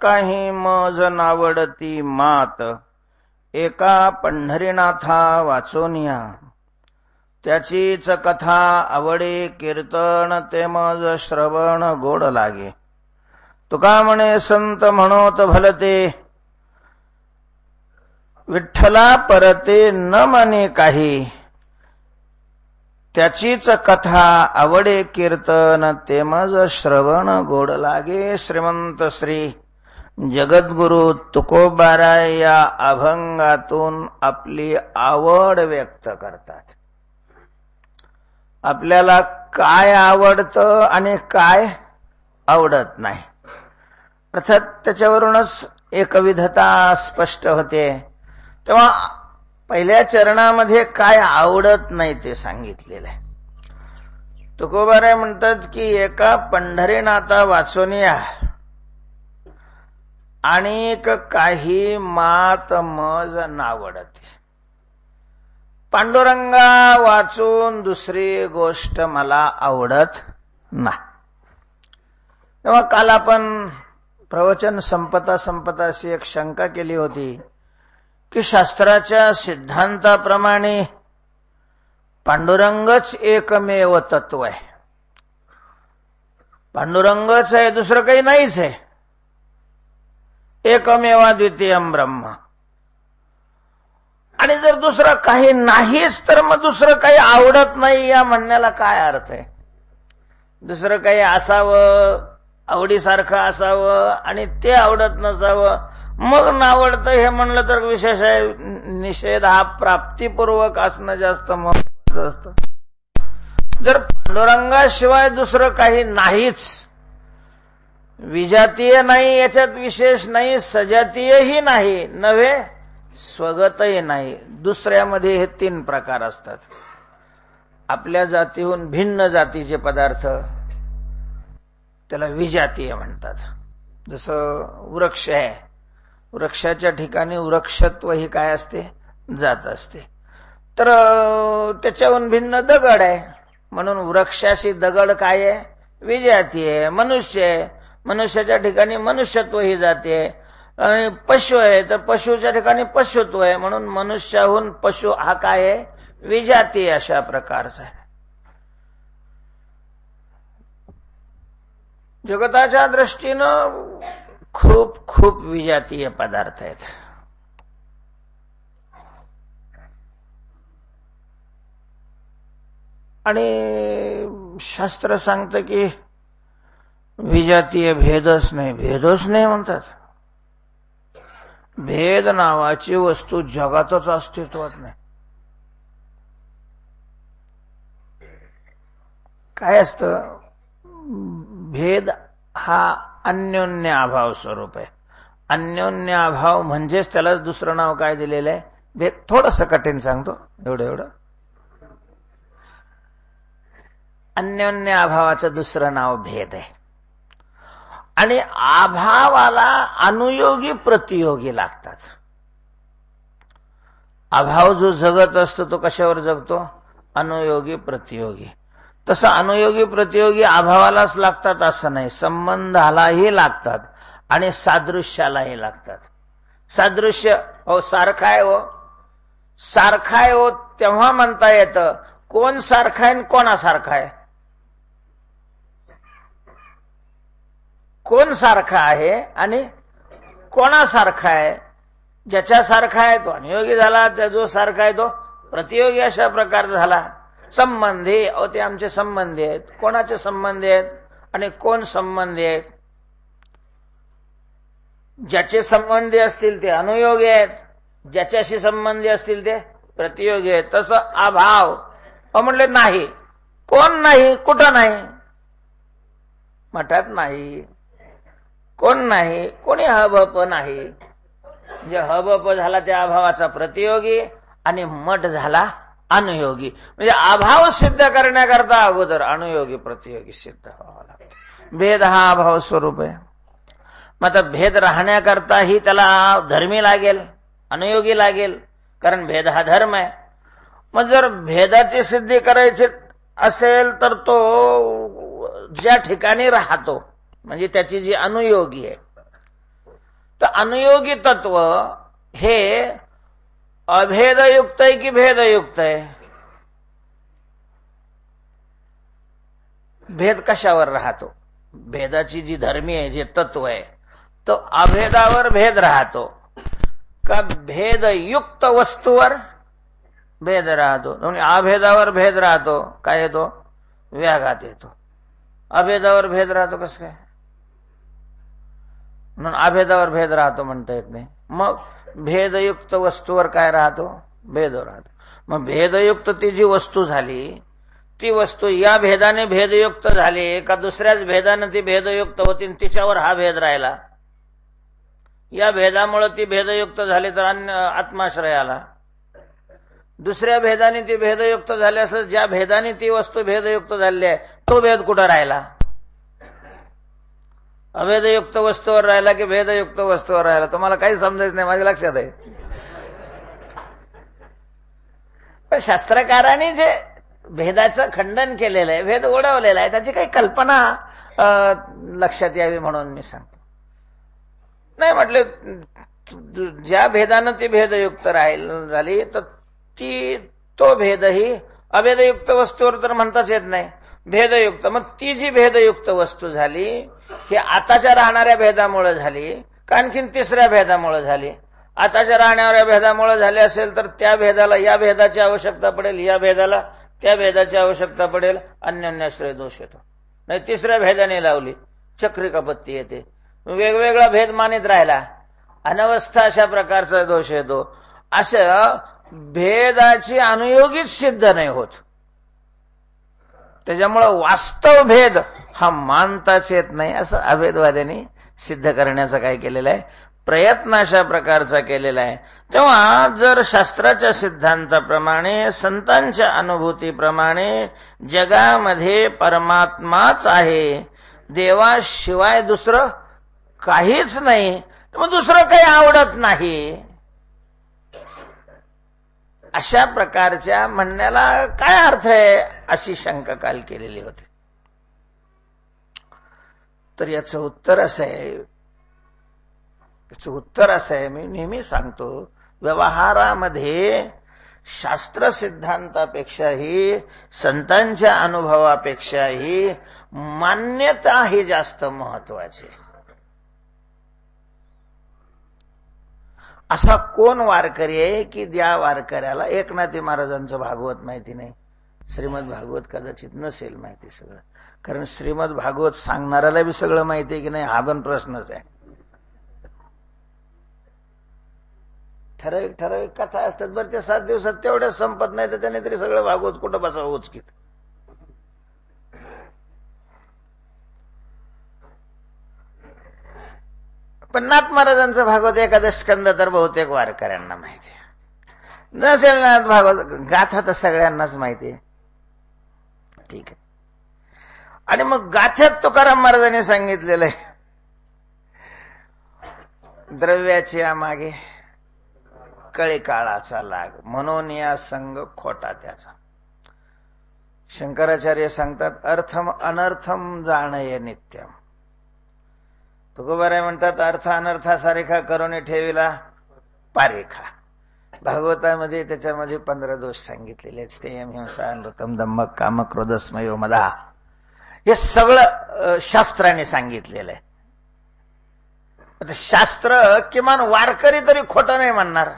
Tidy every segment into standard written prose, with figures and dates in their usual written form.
काही मज नावडती मात, एका पंढरीनाथा वाचोनिया, त्याचीच कथा आवडे कीर्तन, ते मज श्रवण गोड लागे. तुका म्हणे संत म्हणोत भलते, विठ्ठला परते न म्हणे काही, त्याचीच कथा आवडे कीर्तन, ते मज श्रवण गोड लागे. श्रीमंत श्री जगद्गुरु तुकोबाराय या अभंगातून आपली आवड व्यक्त करतात. आपल्याला काय आवडतं आणि काय आवडत नाही, अर्थात त्याच्यावरूनच एकविधता स्पष्ट होते. तेव्हा पहिल्या चरणामध्ये काय आवडत नाही ते सांगितलेलं आहे. तुकोबाराय म्हणतात की एका पंढरीनाथा वाचोनिया, अनेक काही मात मज नावडते. पांडुरंगा वाचून दुसरी गोष्ट मला आवडत नाही. तेव्हा काल आपण प्रवचन संपता अशी एक शंका केली होती की शास्त्राच्या सिद्धांताप्रमाणे पांडुरंगच एकमेव तत्व आहे. पांडुरंगच आहे, दुसरं काही नाहीच आहे. एकमेवा द्वितीयम ब्रह्म. आणि जर दुसरं काही नाहीच तर मग दुसरं काही आवडत नाही या म्हणण्याला काय अर्थ आहे? दुसरं काही असावं, आवडीसारखं असावं आणि ते आवडत नसावं, मग नावडतं हे म्हणलं तर विशेष आहे. निषेध हा प्राप्तिपूर्वक असणं जास्त महत्वाचं असतं. जर पांडुरंगाशिवाय दुसरं काही नाहीच, विजातीय नाही, याच्यात विशेष नाही, सजातीयही नाही, नव्हे स्वगतही नाही. दुसऱ्यामध्ये हे तीन प्रकार असतात. आपल्या जातीहून भिन्न जातीचे पदार्थ त्याला विजातीय म्हणतात. जसं वृक्ष आहे, वृक्षाच्या ठिकाणी वृक्षत्व ही काय असते? जात असते. तर त्याच्याहून भिन्न दगड आहे, म्हणून वृक्षाशी दगड काय आहे? विजातीय आहे. मनुष्य आहे, मनुष्याच्या ठिकाणी मनुष्यत्व ही जाते आहे. आणि पशु आहे, तर पशुच्या ठिकाणी पशुत्व आहे, म्हणून मनुष्याहून पशु हा काय आहे? विजातीय अशा प्रकारचा आहे. जगताच्या दृष्टीनं खूप खूप विजातीय पदार्थ आहेत. आणि शास्त्र सांगतं की विजातीय भेदच नाही, भेदच नाही म्हणतात. भेद नावाची वस्तू जगातच अस्तित्वात नाही. काय असतं? भेद हा अन्योन्य अभाव स्वरूप आहे. अन्योन्य अभाव म्हणजेच त्यालाच दुसरं नाव काय दिलेलं आहे? भेद. थोडंसं कठीण सांगतो, एवढं. अन्योन्य अभावाचं दुसरं नाव भेद आहे. आणि अभावाला अनुयोगी प्रतियोगी लागतात. अभाव जो जगत असतो तो कशावर जगतो? अनुयोगी प्रतियोगी. तसं अनुयोगी प्रतियोगी अभावालाच लागतात असं नाही, संबंधालाही लागतात आणि सादृश्यालाही लागतात. सादृश्य हो सारखा आहे, हो सारखा आहे, हो तेव्हा म्हणता येतं कोण सारखा आहे कोणासारखा आहे. कोण सारखा आहे आणि कोणासारखा आहे? ज्याच्यासारखा आहे तो अनुयोगी झाला, त्या जो सारखा आहे तो प्रतियोगी अशा प्रकारचा झाला. संबंधी, ते आमचे संबंधी आहेत. कोणाचे संबंधी आहेत आणि कोण संबंधी आहेत? ज्याचे संबंधी असतील ते अनुयोगी आहेत, ज्याच्याशी संबंधी असतील ते प्रतियोगी आहेत. तसं अभाव म्हणले नाही. कोण नाही? कुठं नाही? मठात नाही. कोण नाही? कोणी हबप नाही. जे हबप झाला त्या अभावाचा प्रतियोगी आणि मठ झाला अनुयोगी. म्हणजे अभाव सिद्ध करण्याकरता अगोदर अनुयोगी प्रतियोगी सिद्ध व्हावा लागतो. भेद हा अभाव स्वरूप आहे. मग आता भेद राहण्याकरताही त्याला धर्मी लागेल, अनुयोगी लागेल, कारण भेद हा धर्म आहे. मग जर भेदाची सिद्धी करायची असेल तर तो ज्या ठिकाणी राहतो म्हणजे त्याची जी अनुयोगी आहे तर अनुयोगी तत्व हे अभेदयुक्त आहे की भेदयुक्त आहे? भेद कशावर राहतो? भेदाची जी धर्मी आहे, जे तत्व आहे, तो अभेदावर भेद राहतो का भेदयुक्त वस्तूवर भेद राहतो? अभेदावर भेद राहतो, काय येतो? व्याघात येतो. अभेदावर भेद राहतो कसं काय? म्हणून अभेदावर भेद राहतो म्हणता येत नाही. मग भेदयुक्त वस्तूवर काय राहतो? भेद राहतो. मग भेदयुक्त ती जी वस्तू झाली, ती वस्तू या भेदाने भेदयुक्त झाली का दुसऱ्याच भेदाने ती भेदयुक्त होती, तिच्यावर हा भेद राहिला? या भेदामुळे ती भेदयुक्त झाली तर अन्य आत्माश्रय आला. दुसऱ्या भेदाने ती भेदयुक्त झाली असेल, ज्या भेदाने ती वस्तू भेदयुक्त झाली आहे तो भेद कुठं राहिला? अभेदयुक्त वस्तूवर राहिला की भेदयुक्त वस्तूवर राहिला? तुम्हाला काही समजायचं नाही, माझ्या लक्षात आहे. पण शास्त्रकारांनी जे भेदाचं खंडन केलेलं आहे, भेद ओढवलेला आहे, त्याची काही कल्पना लक्षात यावी म्हणून मी सांगतो. नाही म्हटले ज्या भेदानं ती भेदयुक्त झाली तर तो भेदही अभेदयुक्त वस्तूवर तर म्हणताच येत नाही, भेदयुक्त. मग ती जी भेदयुक्त वस्तू झाली ही आताच्या राहणाऱ्या भेदामुळे झाली का आणखीन तिसऱ्या भेदामुळे झाली? आताच्या राहणाऱ्या भेदामुळे झाली असेल तर त्या भेदाला या भेदाची आवश्यकता पडेल, या भेदाला त्या भेदाची आवश्यकता पडेल, अन्योन्याश्रय दोष येतो. नाही तिसऱ्या भेदाने लावली, चक्रिकापत्ती येते, वेगवेगळा भेद मानित राहिला, अनवस्था अशा प्रकारचा दोष येतो. असं भेदाची अनुयोगीच सिद्ध नाही होत. त्याच्यामुळं वास्तव भेद हा मानताच येत नाही, असं अभेदवाद्यांनी सिद्ध करण्याचा काय केलेलं आहे? प्रयत्न अशा प्रकारचा केलेला आहे. तेव्हा जर शास्त्राच्या सिद्धांताप्रमाणे, संतांच्या अनुभूतीप्रमाणे जगामध्ये परमात्माच आहे, देवाशिवाय दुसरं काहीच नाही, तर मग दुसरं काही आवडत नाही, अशा प्रकारच्या म्हणण्याला काय अर्थ आहे, अशी शंका काल केलेली होती. तर याचं उत्तर असं आहे, मी नेहमी सांगतो, व्यवहारामध्ये शास्त्र सिद्धांतापेक्षाही, संतांच्या अनुभवापेक्षाही मान्यता ही जास्त महत्वाची. असा कोण वारकरी आहे की ज्या वारकऱ्याला एकनाथी महाराजांचं भागवत माहिती नाही? श्रीमद भागवत कदाचित नसेल माहिती सगळं, कारण श्रीमद भागवत सांगणाऱ्याला बी सगळं माहिती आहे की नाही हा पण प्रश्नच आहे. ठराविक कथा असतात, बरं ते 7 दिवसात तेवढ्या संपत नाही, तर त्याने तरी सगळं भागवत कुठं बसावं उचकीत. पण नाथ महाराजांचं भागवत एखादं स्कंद तर बहुतेक वारकऱ्यांना माहिती आहे. नसेल नाथ भागवत, गाथा तर सगळ्यांनाच माहिती आहे. ठीक आहे. आणि मग गाथ्यात तुकाराम महाराजांनी सांगितलेलं आहे, द्रव्याच्या मागे कळे काळाचा लाग, म्हणून या संग खोटा त्याचा. शंकराचार्य सांगतात, अर्थम अनर्थम जाणय नित्यम. तुकोबाराय म्हणतात, अर्थ अनर्थासारेखा करून ठेविला पारेखा. भागवतामध्ये त्याच्यामध्ये 15 दोष सांगितलेले आहेत. स्तेयम हिंसा नृतम दंभ काम क्रोध स्मयो मदा, हे सगळं शास्त्राने सांगितलेलं आहे. आता शास्त्र किमान वारकरी तरी खोटं नाही म्हणणार,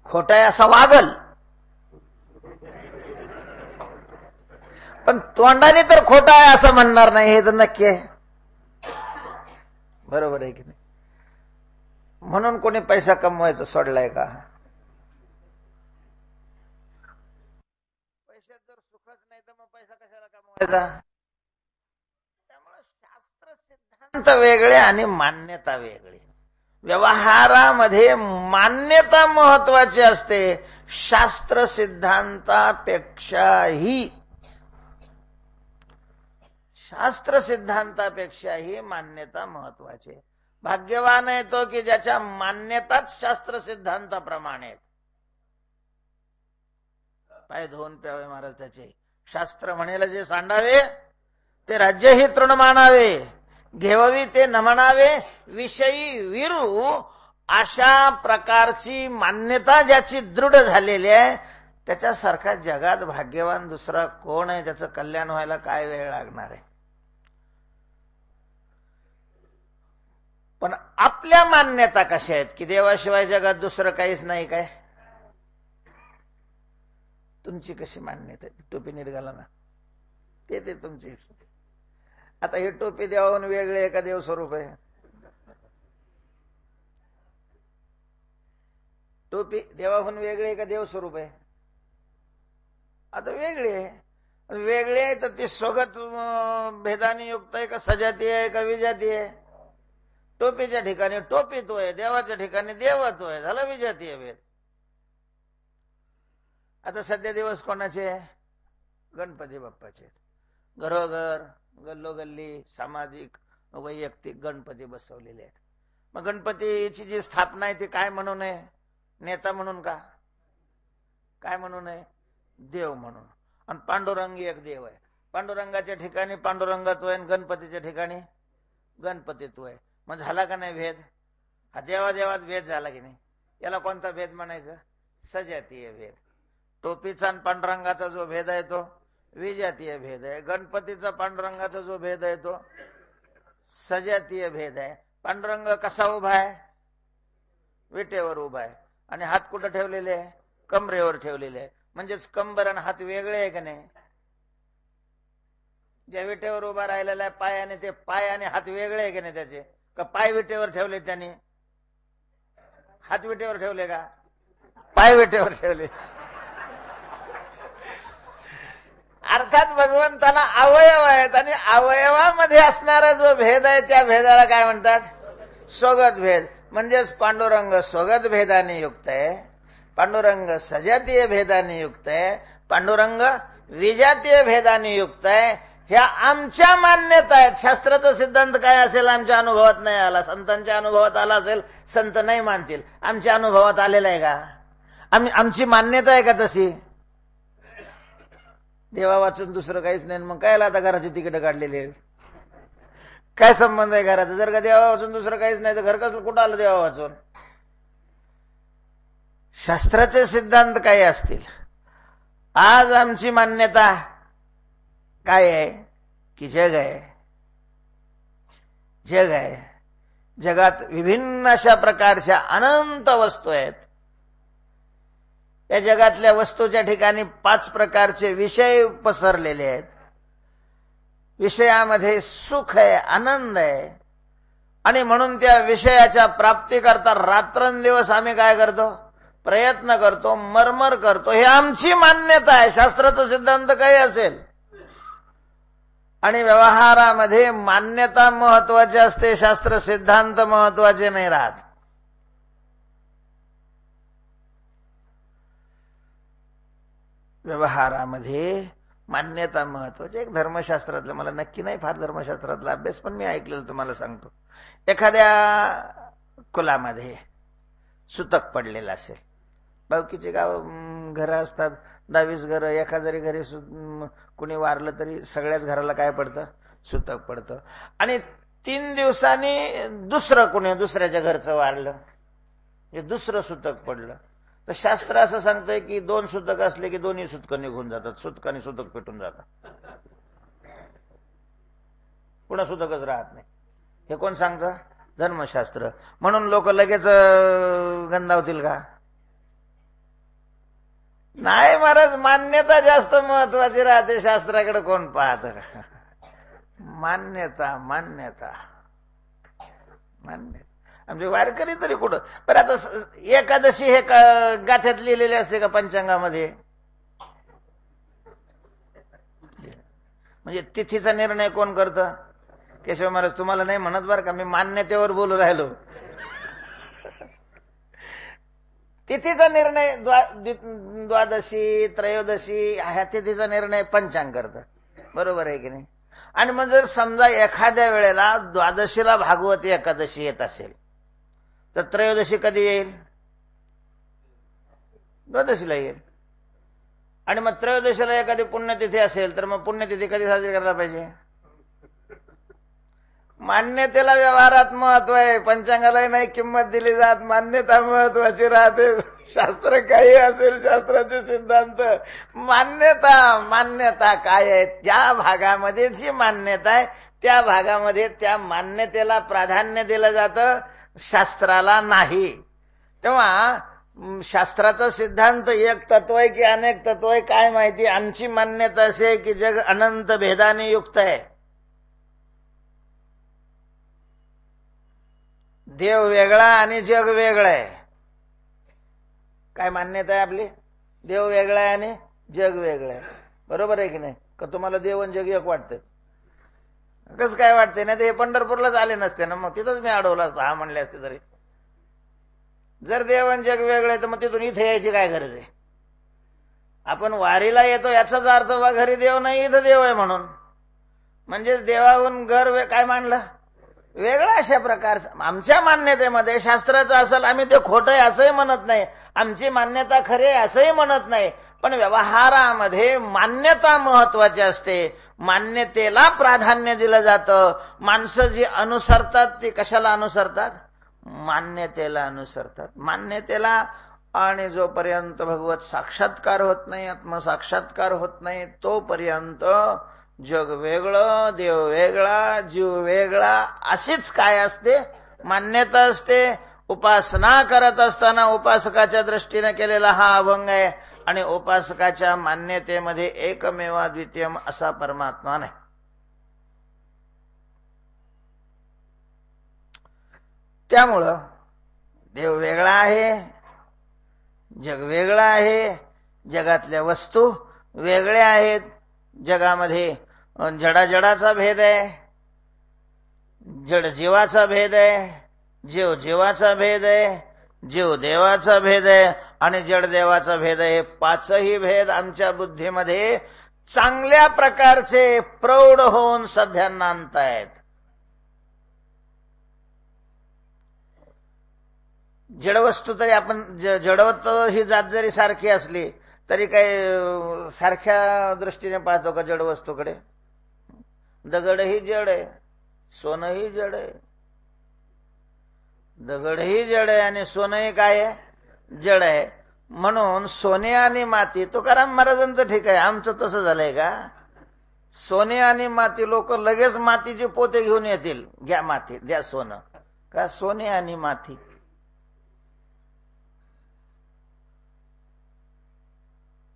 खोटं आहे असं वागल, पण तोंडाने तर खोटं आहे असं म्हणणार नाही, हे तर नक्की आहे. बरोबर आहे की नाही? म्हणून कोणी पैसा कमवायचा सोडलाय का? पैशात जर सुखच नाही तर मग पैसा कशाला कमवायचा? त्यामुळे शास्त्र सिद्धांत वेगळे आणि मान्यता वेगळी. व्यवहारामध्ये मान्यता महत्वाची असते, शास्त्र सिद्धांतापेक्षाही. शास्त्र सिद्धांतापेक्षाही मान्यता महत्वाची. भाग्यवान आहे तो की ज्याच्या मान्यताच शास्त्र सिद्धांताप्रमाणे आहेत. पाय धुवून प्यावे महाराज त्याचे. शास्त्र म्हणेल जे सांडावे ते राज्यही तृण मानावे, घेवावी ते न म्हणावे विषयी विरू, अशा प्रकारची मान्यता ज्याची दृढ झालेली आहे त्याच्यासारखा जगात भाग्यवान दुसरा कोण आहे? त्याचं कल्याण व्हायला काय वेळ लागणार आहे? पण आपल्या मान्यता कशा आहेत की देवाशिवाय जगात दुसरं काहीच नाही काय? तुमची कशी मान्यता आहे? टोपी नीट घाला ना, ते तुमची. आता हे टोपी देवाहून वेगळे आहे का देव स्वरूप आहे? टोपी देवाहून वेगळे आहे का देव स्वरूप आहे? आता वेगळे आहे. वेगळे आहे तर ती स्वगत भेदाने युक्त आहे का सजाती आहे का विजाती आहे? टोपीच्या ठिकाणी टोपीत्व आहे, देवाच्या ठिकाणी देवत्व आहे, झाला विजातीय भेद. आता सध्या दिवस कोणाचे? गणपती बाप्पाचे. घरोघर गल्लोगल्ली सामाजिक वैयक्तिक गणपती बसवलेले आहेत. मग गणपतीची जी स्थापना आहे ती काय म्हणून आहे? नेता म्हणून का? काय म्हणून आहे? देव म्हणून. आणि पांडुरंग एक देव आहे. पांडुरंगाच्या ठिकाणी पांडुरंगत्व आहे, गणपतीच्या ठिकाणी गणपतीत्व आहे. मग झाला का नाही भेद? हा देवादेवात भेद झाला की नाही? याला कोणता भेद म्हणायचा? सजातीय भेद. टोपीचा आणि पांडुरंगाचा जो भेद आहे तो विजातीय भेद आहे. गणपतीचा पांडुरंगाचा जो भेद आहे तो सजातीय भेद आहे. पांडुरंग कसा उभा आहे? विटेवर उभा आहे. आणि हात कुठं ठेवलेले आहे? कमरेवर ठेवलेले आहे. म्हणजेच कंबर आणि हात वेगळे आहे का नाही? ज्या विटेवर उभा राहिलेला आहे पायाने, ते पाय आणि हात वेगळे आहे का नाही त्याचे? का पाय विटेवर ठेवले त्यांनी? हात विटेवर ठेवले का? पाय विटेवर ठेवले. अर्थात भगवंताला अवयव आहेत आणि अवयवामध्ये असणारा जो भेद आहे त्या भेदाला काय म्हणतात? स्वगत भेद. म्हणजेच पांडुरंग स्वगत भेदाने युक्त आहे, पांडुरंग सजातीय भेदाने युक्त आहे, पांडुरंग विजातीय भेदाने युक्त आहे. ह्या आमच्या मान्यता आहेत. शास्त्राचा सिद्धांत काय असेल आमच्या अनुभवात नाही आला. संतांच्या अनुभवात आला असेल, संत नाही मानतील. आमच्या अनुभवात आलेला आहे का? आमची मान्यता आहे का तशी? देवा वाचून दुसरं काहीच नाही. मग काय आता घराची तिकीट काढलेली आहे? काय संबंध आहे घराचा? जर का देवा वाचून दुसरं काहीच नाही तर घर कसं कुठं आलं देवा वाचून? शास्त्राचे सिद्धांत काय असतील? आज आमची मान्यता काय आहे? की जग आहे. जग आहे. जगात विभिन्न अशा प्रकारच्या अनंत वस्तू आहेत. या जगातल्या वस्तूच्या ठिकाणी 5 प्रकारचे विषय पसरलेले आहेत. विषयामध्ये सुख आहे, आनंद आहे. आणि म्हणून त्या विषयाच्या प्राप्तीकरता रात्रंदिवस आम्ही काय करतो? प्रयत्न करतो, मरमर करतो. हे आमची मान्यता आहे. शास्त्राचा सिद्धांत काही असेल. आणि व्यवहारामध्ये मान्यता महत्वाची असते, शास्त्र सिद्धांत महत्वाचे नाही राहत. व्यवहारामध्ये मान्यता महत्वाची. एक धर्मशास्त्रातलं, मला नक्की नाही फार धर्मशास्त्रातला अभ्यास, पण मी ऐकलेलं तुम्हाला सांगतो. एखाद्या कुलामध्ये सुतक पडलेलं असेल, बावकीचे गाव घरं असतात, 22 घरं. एका जरी घरी कुणी वारलं तरी सगळ्याच घराला काय पडतं? सुतक पडतं. आणि 3 दिवसांनी दुसऱ्याच्या घरचं वारलं, हे दुसरं सुतक पडलं. तर शास्त्र असं सांगतंय की 2 सुतक असले की दोन्ही सुतकं निघून जातात, सुतक आणि सुतक पेटून जातात, पुन्हा सुतकच राहत नाही. हे कोण सांगतं? धर्मशास्त्र. म्हणून लोक लगेच गंधावतील का? नाही महाराज, मान्यता जास्त महत्वाची राहते. शास्त्राकडे कोण पाहत? मान्यता मान्यता मान्यता. आमचे वारकरी तरी कुठं? पण आता एकादशी हे गाथ्यात लिहिलेले असते का पंचांगामध्ये? म्हणजे तिथीचा निर्णय कोण करतं? केशव महाराज. तुम्हाला नाही म्हणत बरं का, मी मान्यतेवर बोलू राहिलो. तिथीचा निर्णय द्वादशी त्रयोदशी ह्या तिथीचा निर्णय पंचांग करतं, बरोबर आहे की नाही? आणि मग जर समजा एखाद्या वेळेला द्वादशीला भागवती एकादशी येत असेल तर त्रयोदशी कधी येईल? द्वादशीला येईल. आणि मग त्रयोदशीला एखादी पुण्यतिथी असेल तर मग पुण्यतिथी कधी साजरी करायला पाहिजे? मान्यतेला व्यवहारात महत्व आहे, पंचांगालाही नाही किंमत दिली जात, मान्यता महत्वाची राहते. शास्त्र काही असेल, शास्त्राचे सिद्धांत, मान्यता काय आहे, त्या भागामध्ये जी मान्यता आहे त्या भागामध्ये त्या मान्यतेला प्राधान्य दिलं जातं, शास्त्राला नाही. तेव्हा शास्त्राचा सिद्धांत एक तत्व आहे की अनेक तत्व आहे काय माहिती. आमची मान्यता अशी आहे की जग अनंत भेदाने युक्त आहे. देव वेगळा आणि जग वेगळं आहे. काय मान्यता आहे आपली? देव वेगळा आहे आणि जग वेगळं आहे. बरोबर आहे की नाही? का तुम्हाला देव आणि जग एक वाटतं? कसं काय वाटतंय? नाही तर हे पंढरपूरलाच आले नसते ना, मग तिथंच मी अडवलं असतं हा म्हणले असते तरी. जर देव आणि जग वेगळे तर मग तिथून इथे यायची काय गरज आहे? आपण वारीला येतो याचाच अर्थ वा घरी देव नाही इथं देव आहे म्हणून. म्हणजेच देवाहून घर काय मानलं? वेगळं. अशा प्रकारचं आमच्या मान्यतेमध्ये शास्त्राचं असेल, आम्ही ते खोटं आहे असंही म्हणत नाही, आमची मान्यता खरी आहे असंही म्हणत नाही, पण व्यवहारामध्ये मान्यता महत्वाची असते. मान्यतेला प्राधान्य दिलं जातं. माणसं जी अनुसरतात ती कशाला अनुसरतात? मान्यतेला अनुसरतात. मान्यतेला. आणि जोपर्यंत भगवत साक्षात्कार होत नाही, आत्मसाक्षात्कार होत नाही, तोपर्यंत जग वेगळं, देव वेगळा, जीव वेगळा अशीच काय असते? मान्यता असते. उपासना करत असताना उपासकाच्या दृष्टीने केलेला हा अभंग आहे. आणि उपासकाच्या मान्यतेमध्ये एकमेवा द्वितीयम असा परमात्मा नाही. त्यामुळं देव वेगळा आहे, जग वेगळं आहे, जगातल्या वस्तू वेगळ्या आहेत. जगामध्ये जडाचा भेद आहे, जड जीवाचा भेद आहे, जीव जीवाचा भेद आहे, जीव देवाचा भेद आहे आणि जड देवाचा भेद आहे. पाचही भेद आमच्या बुद्धीमध्ये चांगल्या प्रकारचे प्रौढ होऊन सध्या नांदतायत. जडवस्तू तरी आपण जडवत ही जात जरी सारखी असली तरी काही सारख्या दृष्टीने पाहतो का जडवस्तूकडे? दगडही जड आहे, सोनंही जड आहे. दगडही जड आहे आणि सोनंही काय आहे? जड आहे. म्हणून सोने आणि माती, तुकाराम महाराजांचं ठीक आहे, आमचं तसं झालंय का? सोने आणि माती, लोक लगेच मातीचे पोते घेऊन येतील, घ्या माती, द्या सोनं. का सोने आणि माती?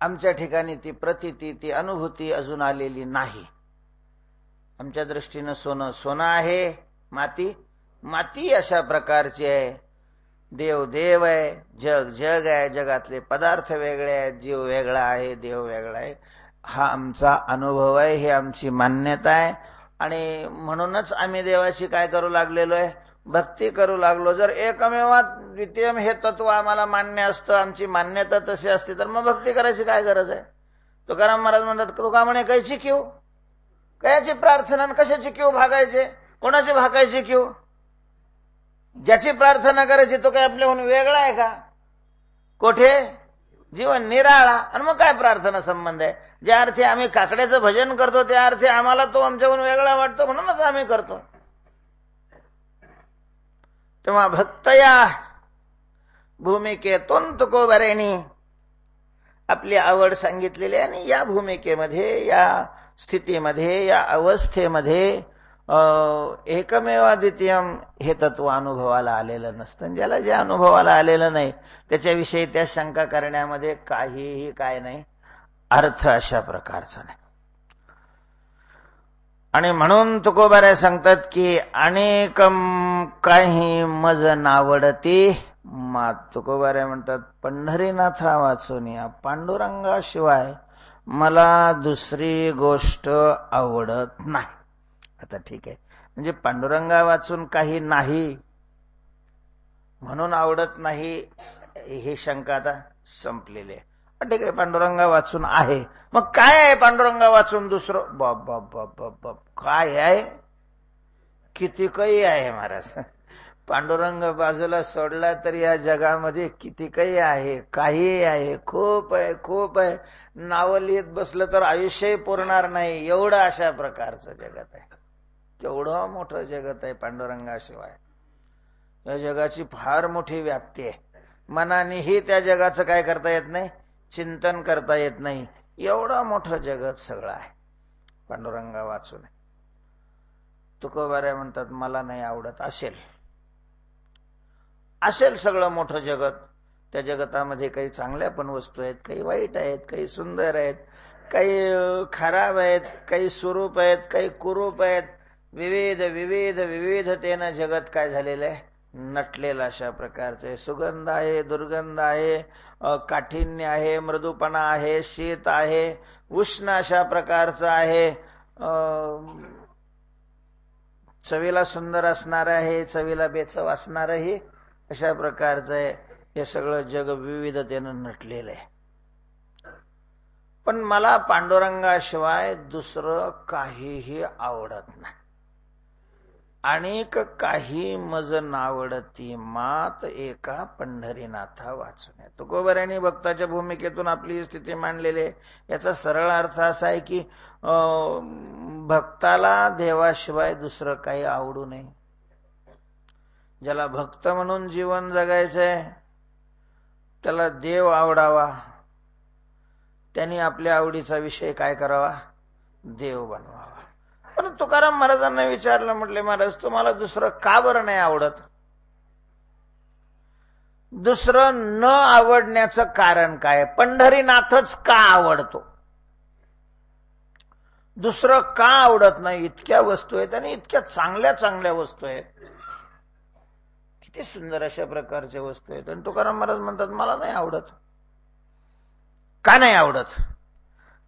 आमच्या ठिकाणी ती प्रतीती, ती अनुभूती अजून आलेली नाही. आमच्या दृष्टीनं सोनं सोनं आहे, माती माती अशा प्रकारची आहे. देव देव आहे, जग जग आहे, जगातले पदार्थ वेगळे आहेत, जीव वेगळा आहे, देव वेगळा आहे. हा आमचा अनुभव आहे, ही आमची मान्यता आहे. आणि म्हणूनच आम्ही देवाची काय करू लागलेलो आहे? भक्ती करू लागलो. जर एकमेवा द्वितीयम हे तत्व आम्हाला मान्य असतं, आमची मान्यता तशी असती, तर मग भक्ती करायची काय गरज आहे? तुकाराम महाराज म्हणतात, तुका म्हणे कायची क्यू, कयाची प्रार्थना, कशाची क्यू भागायचे, कोणाची भागायची क्यू? ज्याची प्रार्थना करायची तो काय आपल्याहून वेगळा आहे का? कोठे? जीवन निराळा. आणि मग काय प्रार्थना संबंध आहे? ज्या अर्थी आम्ही काकड्याचं भजन करतो त्या अर्थी आम्हाला तो आमच्याहून वेगळा वाटतो म्हणूनच आम्ही करतो. तेव्हा भक्त या भूमिकेतून तुकोबारेंनी आपली आवड सांगितलेली आहे. आणि या भूमिकेमध्ये, या स्थितीमध्ये, या अवस्थेमध्ये एकमेवा द्वितीयम हे तत्व अनुभवाला आलेलं नसतं. ज्याला जे अनुभवाला आलेलं नाही त्याच्याविषयी त्या शंका करण्यामध्ये काहीही काय नाही, अर्थ अशा प्रकारचा नाही. आणि म्हणून तुकोबारे सांगतात की अनेक काही मज नावडती मात. तुकोबारे म्हणतात, पंढरीनाथा वाचून या पांडुरंगाशिवाय मला दुसरी गोष्ट आवडत नाही. आता ठीक आहे, म्हणजे पांडुरंगा वाचून काही नाही म्हणून आवडत नाही ही शंका आता संपलेली आहे. ठीक आहे, पांडुरंगा वाचून आहे, मग काय आहे पांडुरंगा वाचून दुसरं? बाप बाप बाप बाप बाप, काय आहे? किती काही आहे महाराज. पांडुरंग बाजूला सोडला तरी या जगामध्ये किती काही आहे, काही आहे, खूप आहे, खूप आहे. नावं लिहित बसलं तर आयुष्यही पुरणार नाही, एवढं अशा प्रकारचं जगत आहे. केवढं मोठं जगत आहे पांडुरंगाशिवाय. या जगाची फार मोठी व्याप्ती आहे. मनानेही त्या जगाचं काय करता येत नाही, चिंतन करता येत नाही. एवढं मोठं जगत सगळं आहे पांडुरंगा वाचून. तुकोबाऱ्या म्हणतात मला नाही आवडत. असेल सगळं मोठं जगत. त्या जगतामध्ये काही चांगल्या पण वस्तू आहेत, काही वाईट आहेत, काही सुंदर आहेत, काही खराब आहेत, काही स्वरूप आहेत, काही कुरूप आहेत. विविध विविध विविधतेनं जगत काय झालेलं आहे, नटलेलं अशा प्रकारचे. सुगंध आहे, दुर्गंध आहे, काठिण्य आहे, मृदूपणा आहे, शीत आहे, उष्ण अशा प्रकारचं आहे. चवीला सुंदर असणार आहे, चवीला बेचव असणारही अशा प्रकारचं आहे. हे सगळं जग विविधतेनं नटलेलं आहे. पण मला पांडुरंगाशिवाय दुसरं काहीही आवडत नाही. अनेक काही मज नावडती मात एका पंढरीनाथा वाचून. तुकोबाऱ्यांनी भक्ताच्या भूमिकेतून आपली स्थिती मांडलेली आहे. याचा सरळ अर्थ असा आहे की भक्ताला देवाशिवाय दुसरं काही आवडू नये. ज्याला भक्त म्हणून जीवन जगायचंय त्याला देव आवडावा. त्यांनी आपल्या आवडीचा विषय काय करावा, देव बनवावा. पण तुकाराम महाराजांना विचारलं, म्हटले महाराज तुम्हाला दुसरं का बरं नाही आवडत? दुसरं न आवडण्याचं कारण काय? पंढरीनाथच का आवडतो? दुसरं का आवडत नाही? इतक्या वस्तू आहेत आणि इतक्या चांगल्या चांगल्या वस्तू आहेत, किती सुंदर अशा प्रकारच्या वस्तू आहेत. आणि तुकाराम महाराज म्हणतात मला नाही आवडत. का नाही आवडत?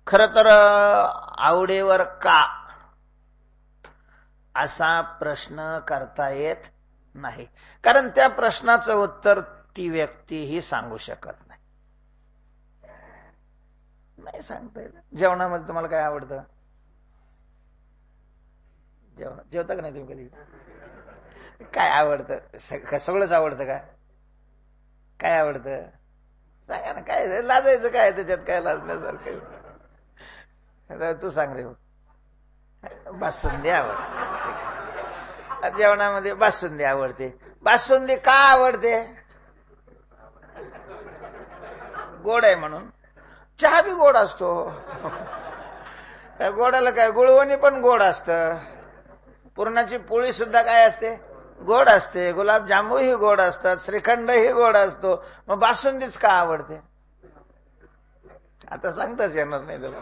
खरं तर आवडीवर का असा प्रश्न करता येत नाही. कारण त्या प्रश्नाचं उत्तर ती व्यक्तीही सांगू शकत नाही. नाही सांगता येत. जेवणामध्ये तुम्हाला काय आवडतं? जेवता का नाही तुम्ही कधी? काय आवडतं? सगळंच आवडतं का? काय आवडतं सांगा ना. काय लाजायचं काय त्याच्यात? काय लाजण्यासारखं? तू सांग रे. बासुंदी आवडते. जेवणामध्ये बासुंदी आवडते. बासुंदी का आवडते? गोड आहे म्हणून. चहा बी गोड असतो. गोडाला काय, गुळवणी पण गोड असतं. पुरणाची पोळी सुद्धा काय असते, गोड असते. गुलाबजामूही गोड असतात. श्रीखंडही गोड असतो. मग बासुंदीच का आवडते? आता सांगताच येणार नाही त्याला.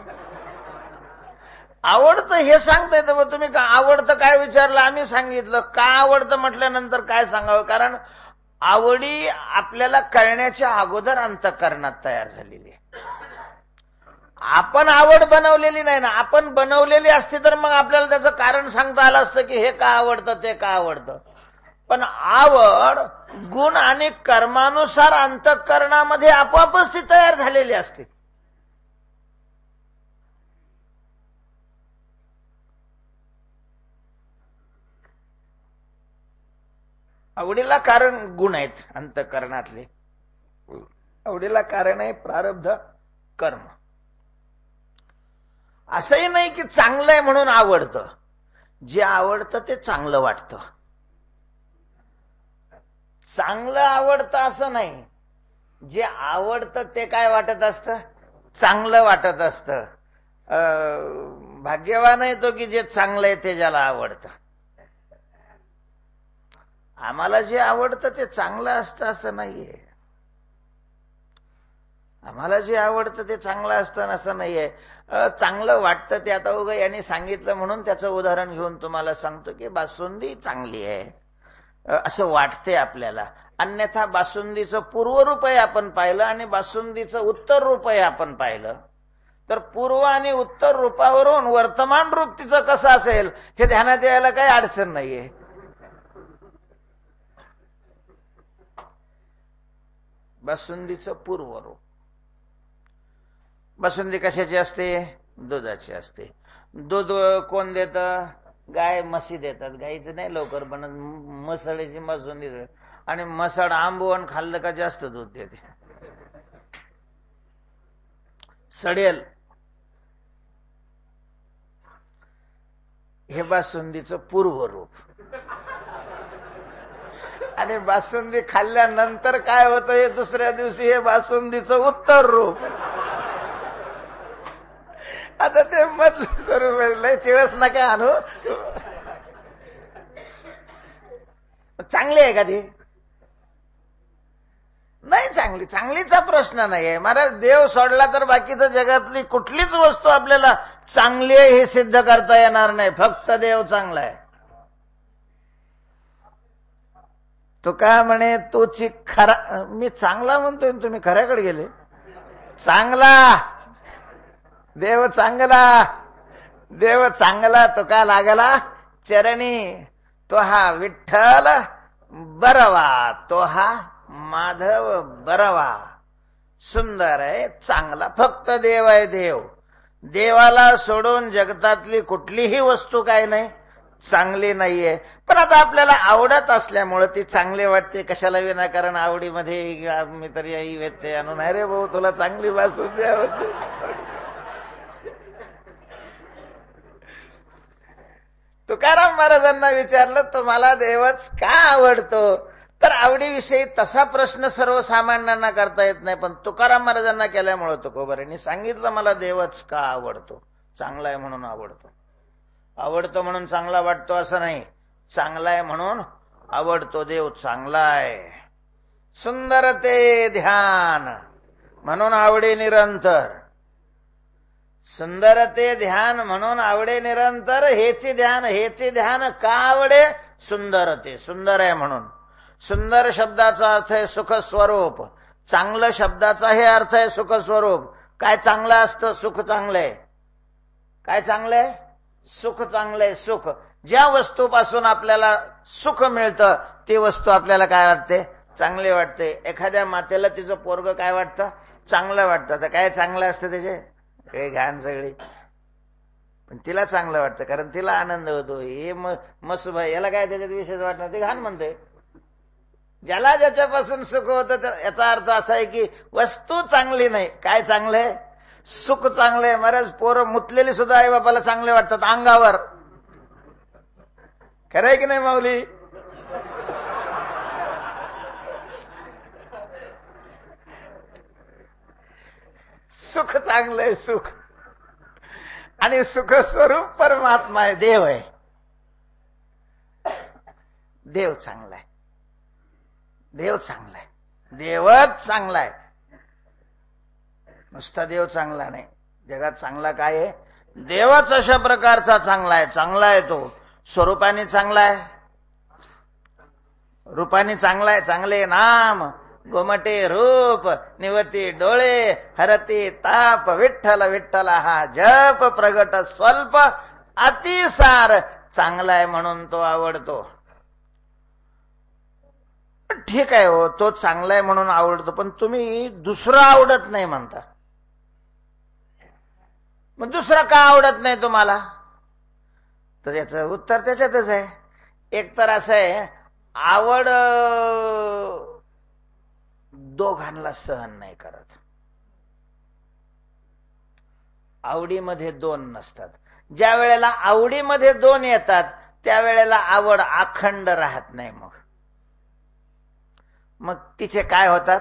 आवडतं हे सांगता येतं. मग तुम्ही का आवडतं काय विचारलं, आम्ही सांगितलं. का आवडतं म्हटल्यानंतर काय सांगावं? कारण आवडी आपल्याला कळण्याच्या अगोदर अंतःकरणात तयार झालेली आहे. आपण आवड बनवलेली नाही ना. आपण बनवलेली असती तर मग आपल्याला त्याचं कारण सांगता आलं असतं की हे का आवडतं, ते का आवडतं. पण आवड गुण आणि कर्मानुसार अंतःकरणामध्ये आपोआपच ती तयार झालेली असते. आवडीला कारण गुण आहेत अंतःकरणातले. आवडीला कारण आहे प्रारब्ध कर्म. असंही नाही की चांगलं आहे म्हणून आवडतं. जे आवडतं ते चांगलं वाटतं. चांगलं आवडतं असं नाही. जे आवडतं ते काय वाटत असतं, चांगलं वाटत असतं. भाग्यवान आहे तो की जे चांगलं आहे ते ज्याला आवडतं. आम्हाला जे आवडतं ते चांगलं असतं असं नाहीये. आम्हाला जे आवडतं ते चांगलं असतं असं नाहीये. चांगलं वाटतं ते आता उगा यांनी सांगितलं म्हणून त्याचं उदाहरण घेऊन तुम्हाला सांगतो की बासुंदी चांगली आहे असं वाटते आपल्याला. अन्यथा बासुंदीचं पूर्वरूपही आपण पाहिलं आणि बासुंदीचं उत्तर रूपही आपण पाहिलं तर पूर्व आणि उत्तर रूपावरून वर्तमान रूप तिचं कसं असेल हे ध्यानात यायला काही अडचण नाहीये. बासुंदीचं पूर्वरूप. बासुंदी कशाची असते? दुधाची असते. दूध कोण देतं? गाय म्हशी देतात. गाईचं नाही लवकर बनत, म्हसळीची बासुंदी देतात. आणि म्हसळ आंबवण खाल्लं का जास्त दूध देते. सडेल. हे बासुंदीचं पूर्व रूप. आणि बासुंदी खाल्ल्यानंतर काय होतं हे दुसऱ्या दिवशी हे बासुंदीचं उत्तर रूप. आता ते मधलं स्वरूप लय चिळस नका आणू. चांगली आहे का ती? नाही चांगली. चांगलीचा प्रश्न नाहीये महाराज. देव सोडला तर बाकीचं जगातली कुठलीच वस्तू आपल्याला चांगली आहे हे सिद्ध करता येणार नाही. फक्त देव चांगला आहे. तो काय म्हणे तोची खरा. मी चांगला म्हणतोय तुम्ही खऱ्याकडे गेले. चांगला देव चांगला. देव चांगला तो का लागला चरणी. तो हा विठ्ठल बरवा. तो हा माधव बरवा. सुंदर आहे चांगला. फक्त देव आहे. देव. देवाला सोडून जगतातली कुठलीही वस्तू काय नाही चांगली नाहीये. पण आता आपल्याला आवडत असल्यामुळं ती चांगली वाटते. कशाला विनाकारण आवडीमध्ये मी तर याही व्यत्यय आणून नाही रे भाऊ तुला चांगली बासुंदी आवडते. तुकाराम महाराजांना विचारलं तुम्हाला देवच का आवडतो. तर आवडीविषयी तसा प्रश्न सर्वसामान्यांना करता येत नाही. पण तुकाराम महाराजांना केल्यामुळं तुकोबारांनी सांगितलं मला देवच का आवडतो. चांगला आहे म्हणून आवडतो. आवडतो म्हणून चांगला वाटतो असं नाही. चांगला आहे म्हणून आवडतो. देव चांगला आहे. सुंदर ते ध्यान म्हणून आवडे निरंतर. सुंदर ते ध्यान म्हणून आवडे निरंतर. हेचे ध्यान का आवडे. सुंदर ते सुंदर आहे म्हणून. सुंदर शब्दाचा अर्थ आहे सुख स्वरूप. चांगलं शब्दाचा हे अर्थ आहे सुख स्वरूप. काय चांगलं असतं. सुख चांगलंय. काय चांगलंय. सुख चांगलंय. सुख ज्या वस्तूपासून आपल्याला सुख मिळतं ती वस्तू आपल्याला काय वाटते चांगली वाटते. एखाद्या मातेला तिचं पोरग काय वाटतं चांगलं वाटतं. तर काय चांगलं असतं त्याचे काही घाण सगळी. पण तिला चांगलं वाटतं कारण तिला आनंद होतो. हे मसुबाई याला काय त्याच्यात विशेष वाटणार. ते घाण म्हणते. ज्याला ज्याच्यापासून सुख होतं याचा अर्थ असा आहे की वस्तू चांगली नाही. काय चांगलंय सुख चांगलंय. महाराज पोरं मुतलेली सुद्धा आई बापाला चांगले वाटतात अंगावर. खरंय की नाही माऊली. सुख चांगलंय. सुख आणि सुख स्वरूप परमात्मा आहे. देव आहे. देव चांगला आहे. देव चांगला आहे. देवच चांगला आहे. नुसता देव चांगला नाही. जगात चांगला काय आहे. देवच अशा प्रकारचा चांगला आहे. चांगला आहे तो स्वरूपाने चांगला आहे. रूपाने चांगला आहे. चांगले नाम गोमटे रूप निवती डोळे हरती ताप. विठ्ठल विठ्ठल हा जप प्रगट स्वल्प अतिसार. चांगला आहे म्हणून तो आवडतो. ठीक आहे हो तो चांगला आहे म्हणून आवडतो. पण तुम्ही दुसरं आवडत नाही म्हणता. मग दुसरं का आवडत नाही तुम्हाला. तर याचं उत्तर त्याच्यातच आहे. एक तर असं आहे आवड दोघांना सहन नाही करत. आवडीमध्ये दोन नसतात. ज्या वेळेला आवडीमध्ये दोन येतात त्यावेळेला आवड अखंड राहत नाही. मग तिचे काय होतात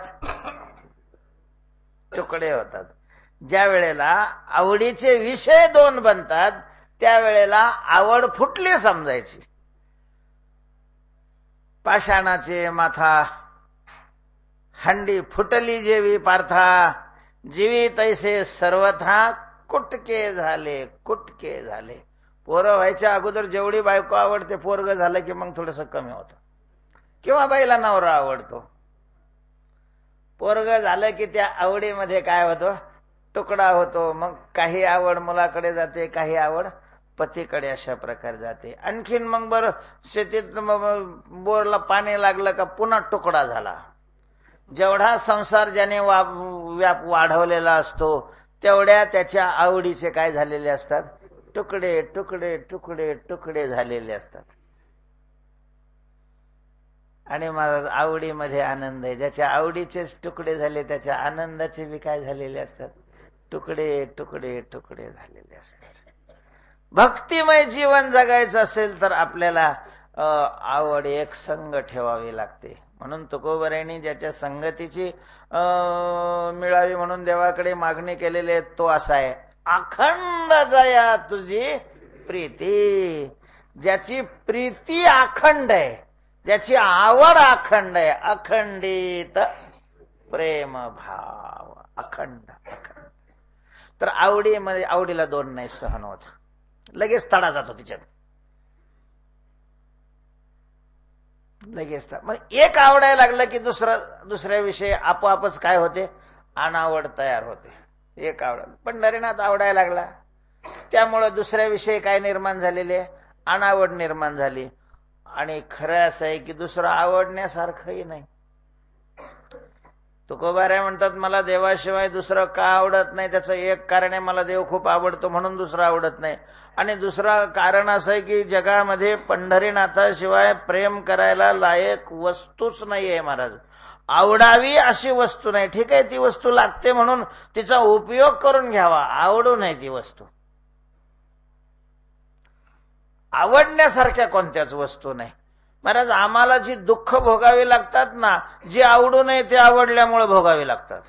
तुकडे होतात. ज्या वेळेला आवडीचे विषय दोन बनतात त्यावेळेला आवड फुटली समजायची. पाषाणाचे माथा हंडी फुटली जेवी पार्था. जीवी तैसे सर्वथा कुटके झाले. कुटके झाले. पोरं व्हायच्या अगोदर जेवढी बायको आवडते पोरग झालं की मग थोडंसं कमी होतं. किंवा बाईला नवरा आवडतो. पोरग झालं की त्या आवडीमध्ये काय होतं तुकडा होतो. मग काही आवड मुलाकडे जाते काही आवड पतीकडे अशा प्रकारे जाते. आणखीन मग बरं शेतीत बोरला पाणी लागलं का पुन्हा तुकडा झाला. जेवढा संसार ज्याने व्याप वाढवलेला असतो तेवढ्या त्याच्या आवडीचे काय झालेले असतात तुकडे तुकडे तुकडे तुकडे झालेले असतात. आणि माझा आवडीमध्ये आनंद आहे. ज्याच्या आवडीचेच तुकडे झाले त्याच्या आनंदाचे बी काय झालेले असतात तुकडे तुकडे तुकडे झालेले असतात. भक्तिमय जीवन जगायचं असेल तर आपल्याला आवड एक संग ठेवावी लागते. म्हणून तुकोबरायांनी ज्याच्या संगतीची मिळावी म्हणून देवाकडे मागणी केलेली आहे तो असा आहे, अखंड जया तुझी प्रीती. ज्याची प्रीती अखंड आहे, ज्याची आवड अखंड आहे, अखंडित प्रेम भाव, अखंड अखंड. तर आवडीला दोन नाही सहन होत, लगेच तडा जातो तिच्यात, लगेच. मग एक आवडायला लागलं की दुसऱ्याविषयी आपोआपच काय होते, अनावड तयार होते. एक आवड पंढरीनाथ आवडायला लागला, त्यामुळे दुसऱ्याविषयी काय निर्माण झालेले, अनावड निर्माण झाली. आणि खरं असं आहे की दुसरं आवडण्यासारखंही नाही. तुकोबाऱ्या म्हणतात मला देवाशिवाय दुसरं का आवडत नाही, त्याचं एक कारण आहे मला देव खूप आवडतो म्हणून दुसरं आवडत नाही. आणि दुसरं कारण असं आहे की जगामध्ये पंढरीनाथाशिवाय प्रेम करायला लायक वस्तूच नाही आहे महाराज. आवडावी अशी वस्तू नाही. ठीक आहे, ती वस्तू लागते म्हणून तिचा उपयोग करून घ्यावा, आवडू नये ती वस्तू. आवडण्यासारख्या कोणत्याच वस्तू नाही महाराज. आम्हाला जी दुःख भोगावी लागतात ना, जे आवडू नये ते आवडल्यामुळे भोगावी लागतात.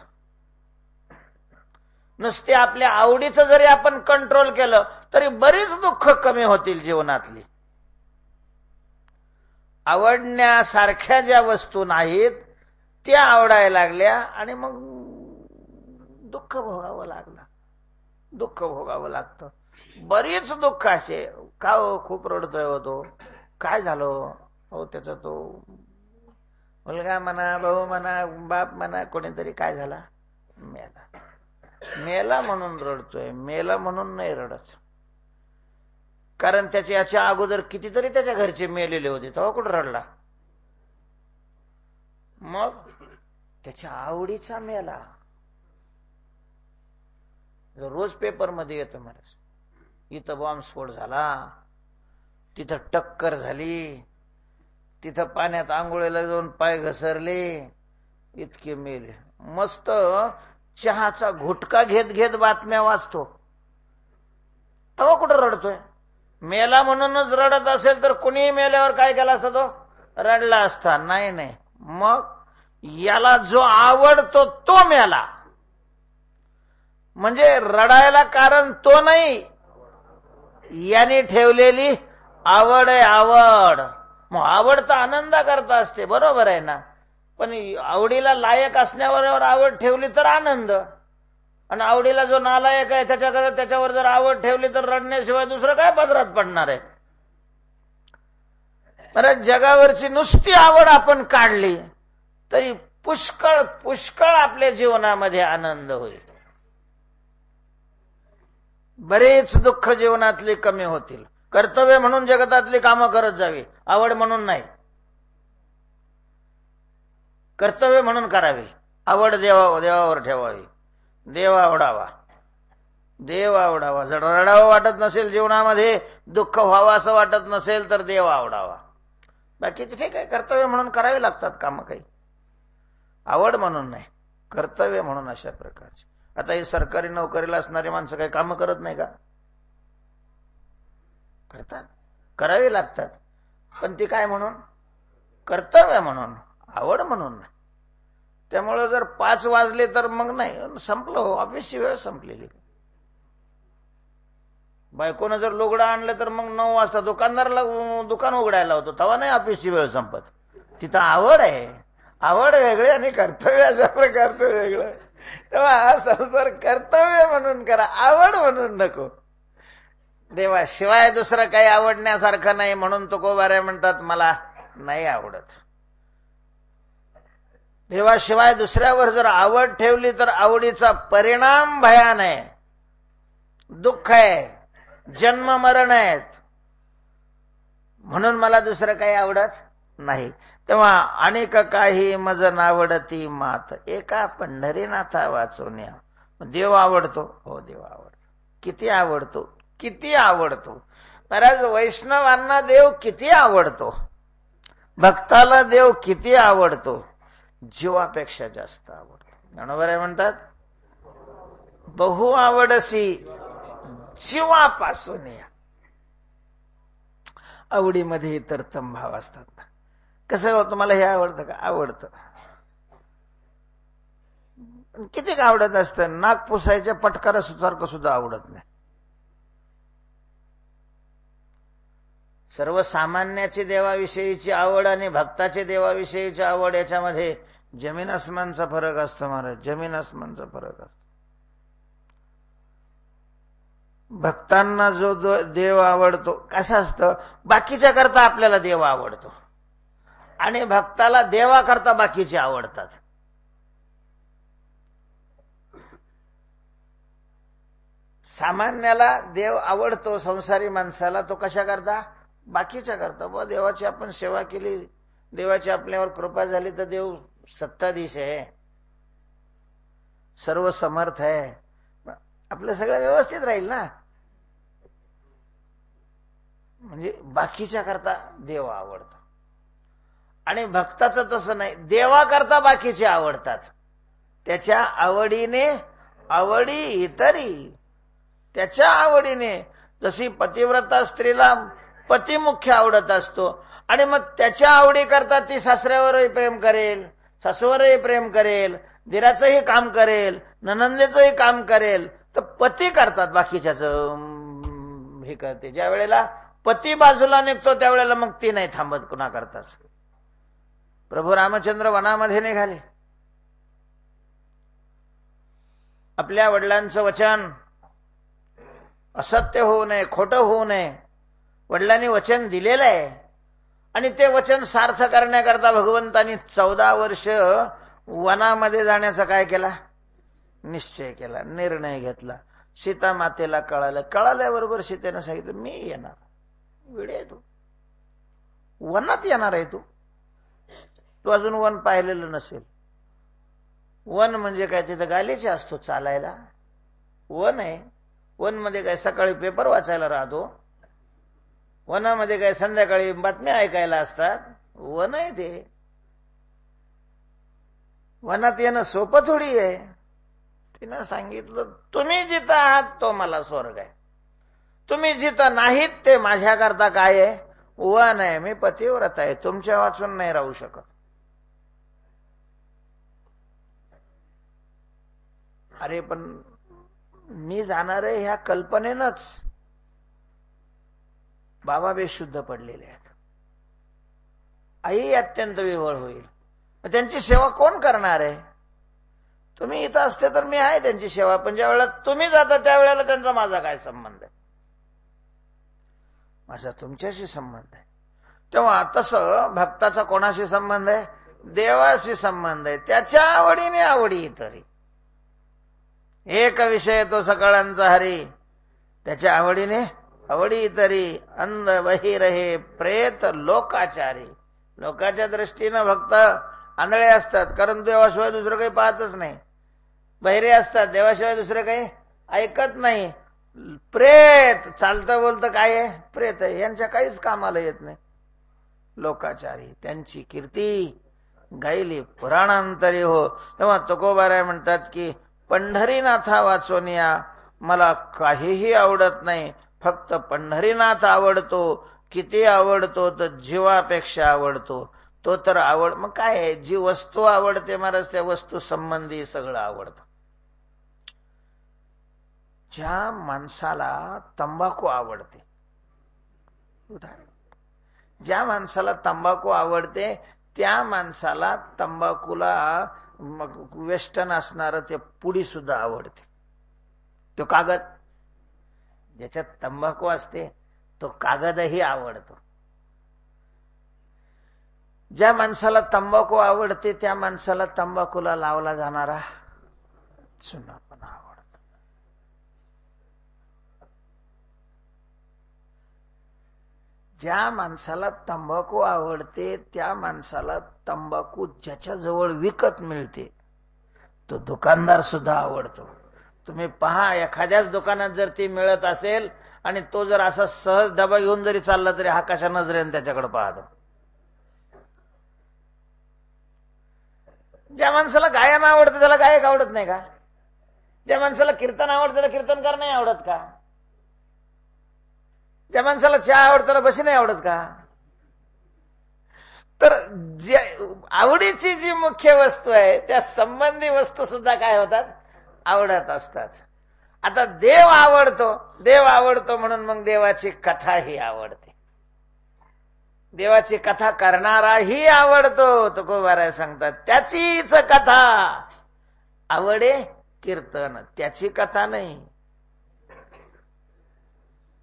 नुसते आपल्या आवडीचं जरी आपण कंट्रोल केलं तरी बरीच दुःख कमी होतील जीवनातली. आवडण्यासारख्या ज्या वस्तू नाहीत त्या आवडायला लागल्या आणि मग दुःख भोगावं लागलं, दुःख भोगावं लागतं. बरीच दुःख असे, का हो खूप रडतोय होतो, काय झालं हो, त्याचा तो मुलगा म्हणा, भाऊ म्हणा, बाप म्हणा, कोणीतरी काय झाला, मेला. मेला म्हणून रडतोय, मेला म्हणून नाही रडत. कारण याच्या अगोदर कितीतरी त्याच्या घरचे मेलेले होते, तेव्हा कुठं रडला. मग त्याच्या आवडीचा मेला. रोज पेपरमध्ये येतं महाराज, इथं बॉम्बस्फोट झाला, तिथं टक्कर झाली, तिथं पाण्यात आंघोळीला जाऊन पाय घसरले, इतके मेले. मस्त चहाचा घुटका घेत घेत बातम्या वाचतो, तेव्हा कुठं रडतोय. मेला म्हणूनच रडत असेल तर कुणीही मेल्यावर काय केला असता, तो रडला असता. नाही नाही, मग याला जो आवडतो तो मेला. म्हणजे रडायला कारण तो नाही, याने ठेवलेली आवड आहे, आवड. मग आवड तर आनंदा करता असते, बरोबर आहे ना. पण आवडीला लायक असण्यावर आवड ठेवली तर आनंद, आणि आवडीला जो नालायक आहे त्याच्यावर जर आवड ठेवली तर रडण्याशिवाय दुसरं काय पदरात पडणार आहे. बरं, जगावरची नुसती आवड आपण काढली तरी पुष्कळ पुष्कळ आपल्या जीवनामध्ये आनंद होईल. बरेच दुःख जीवनातली कमी होतील. कर्तव्य म्हणून जगतातली कामं करत जावी, आवड म्हणून नाही. कर्तव्य म्हणून करावी, आवड देवावर ठेवावी. देव आवडावा, देव आवडावा. जर रडावं वाटत नसेल जीवनामध्ये, दुःख व्हावं असं वाटत नसेल तर देव आवडावा. बाकी ठीक आहे, कर्तव्य म्हणून करावी लागतात कामं, काही आवड म्हणून नाही, कर्तव्य म्हणून अशा प्रकारचे. आता ही सरकारी नोकरीला असणारी माणसं काही कामं करत नाही का? करतात, करावी लागतात. पण ती काय म्हणून? कर्तव्य म्हणून, आवड म्हणून नाही. त्यामुळे जर 5 वाजले तर मग नाही, संपलं, ऑफिसची वेळ संपलेली. बायकोनं जर लुगडं आणलं तर मग 9 वाजता दुकानदारला दुकान उघडायला होतो, तेव्हा नाही ऑफिसची वेळ संपत. तिथं आवड आहे, आवड वेगळी आणि कर्तव्य अशा प्रकारचं वेगळं. तेव्हा हा संसार कर्तव्य म्हणून करा, आवड म्हणून नको. देवाशिवाय दुसरं काही आवडण्यासारखं नाही म्हणून तुकोबाऱ्या म्हणतात मला नाही आवडत. देवाशिवाय दुसऱ्यावर जर आवड ठेवली तर आवडीचा परिणाम भयान आहे, दुःख आहे, जन्म मरण आहेत. म्हणून मला दुसरं काही आवडत नाही. तेव्हा अनेक काही मज नावडती मात, एका पंढरीनाथा वाचवण्या. देव आवडतो, हो देव आवडतो. किती आवडतो, किती आवडतो. महाराज, वैष्णवांना देव किती आवडतो, भक्ताला देव किती आवडतो, जीवापेक्षा जास्त आवडतो. ज्ञानोबा म्हणतात बहु आवडसी जीवापासून या. आवडीमध्ये इतर भाव असतात ना. कसं हो, तुम्हाला हे आवडतं का? आवडतं. किती आवडत असतं, नाक पुसायच्या पटकारा सारखं सुद्धा आवडत नाही. सर्वसामान्याची देवाविषयीची आवड आणि भक्ताची देवाविषयीची आवड याच्यामध्ये जमीन आसमानचा फरक असतो महाराज, जमीन आसमानचा फरक असतो. भक्तांना जो देव आवडतो कसा असतं, बाकीच्या करता आपल्याला देव आवडतो आणि भक्ताला देवा करता बाकीचे आवडतात. सामान्याला देव आवडतो, संसारी माणसाला तो कशा करता? बाकीच्या करता. बुवा देवाची आपण सेवा केली, देवाची आपल्यावर कृपा झाली तर देव सत्ताधीश आहे, सर्व समर्थ आहे, आपलं सगळं व्यवस्थित राहील ना. म्हणजे बाकीच्या करता देव आवडतो. आणि भक्ताचं तसं नाही, देवा करता बाकीचे आवडतात. त्याच्या आवडीने आवडी इतरी, त्याच्या आवडीने. जशी पतिव्रता स्त्रीला पती मुख्य आवडत असतो आणि मग त्याच्या आवडी करता ती सासऱ्यावरही प्रेम करेल, सासूवरही प्रेम करेल, दिराचंही काम करेल, ननंदेचंही काम करेल, तर पती करतात बाकीच्याच हे करते. ज्या वेळेला पती बाजूला निघतो त्यावेळेला मग ती नाही थांबत कुणा करताच. प्रभू रामचंद्र वनामध्ये निघाले. आपल्या वडिलांचं वचन असत्य होऊ नये, खोटं होऊ नये, वडिलांनी वचन दिलेलं आहे आणि ते वचन सार्थ करण्याकरता भगवंतांनी 14 वर्ष वनामध्ये जाण्याचा काय केला? निश्चय केला, निर्णय घेतला. सीता मातेला कळाल्याबरोबर सीतेनं सांगितलं, मी येणार. वेळ आहे तू, वनात येणार आहे तू अजून वन पाहिलेलं नसेल. वन म्हणजे काय? तिथं गालीचा असतो चालायला, वन आहे. वन मध्ये काय सकाळी पेपर वाचायला राहतो, वनामध्ये काय संध्याकाळी बातम्या ऐकायला असतात. वन आहे ते. वनात येणं सोपं थोडी आहे. तिनं सांगितलं, तुम्ही जिथं आहात तो मला स्वर्ग आहे, तुम्ही जिथं नाहीत ते माझ्याकरता काय आहे? वन आहे. मी पतिव्रत आहे, तुमच्या वाचून नाही राहू शकत. अरे पण मी जाणार आहे ह्या कल्पनेनंच बाबा बेशुद्ध पडलेले आहेत. आई अत्यंत विव्हळ होईल. त्यांची सेवा कोण करणार आहे? तुम्ही इथं असते तर मी आहे त्यांची सेवा, पण ज्या वेळेला तुम्ही जाता त्यावेळेला त्यांचा माझा काय संबंध आहे? माझा तुमच्याशी संबंध आहे. तेव्हा तसं भक्ताचा कोणाशी संबंध आहे? देवाशी संबंध आहे. त्याच्या आवडीने आवडी तरी एक विषय तो सकळांचा हरी, त्याच्या आवडीने आवडी तरी अंध बहिरहे प्रेत लोकाचारी. लोकाच्या दृष्टीनं भक्त आंधळे असतात, कारण देवाशिवाय दुसरं काही पाहतच नाही. बहिरे असतात, देवाशिवाय दुसरं काही ऐकत नाही. प्रेत चालतं बोलतं काय आहे? प्रेत आहे, यांच्या काहीच कामाला येत नाही. लोकाचारी, त्यांची कीर्ती गायली पुराणांतरी हो. तेव्हा तुकोबाराय म्हणतात की पंढरीनाथा वाचोनिया मला काहीही आवडत नाही, फक्त पंढरीनाथ आवडतो. किती आवडतो? तर जीवापेक्षा आवडतो. तो तर आवड मग काय आहे? जी वस्तू आवडते महाराज, त्या वस्तू संबंधी सगळं आवडतं. ज्या माणसाला तंबाखू आवडते, ज्या माणसाला तंबाखू आवडते त्या माणसाला तंबाखूला वेस्टर्न असणारं ते पुडी सुद्धा आवडते. तो कागद ज्याच्यात तंबाखू असते तो कागदही आवडतो. ज्या माणसाला तंबाखू आवडते त्या माणसाला तंबाखूला लावला जाणारा चुना पण आवडतो. ज्या माणसाला तंबाखू आवडते त्या माणसाला तंबाखू ज्याच्या जवळ विकत मिळते तो दुकानदार सुद्धा आवडतो. तुम्ही पहा, एखाद्याच दुकानात जर ती मिळत असेल आणि तो जर असा सहज डबा घेऊन जरी चालला तरी हा कशा नजरेने त्याच्याकडे पाहतो. ज्या माणसाला गायन आवडतं त्याला गायक आवडत नाही का? ज्या माणसाला कीर्तन आवडतं त्याला कीर्तनकार नाही आवडत का? ज्या माणसाला चहा आवडतो त्याला भजी नाही आवडत का? तर जे आवडीची जी मुख्य वस्तू आहे त्या संबंधी वस्तू सुद्धा काय होतात? आवडत असतात. आता देव आवडतो म्हणून मग देवाची कथा ही आवडते. देवाची कथा करणाराही आवडतो. तुकोबाराय सांगतात त्याचीच कथा आवडे कीर्तन, त्याची कथा नाही.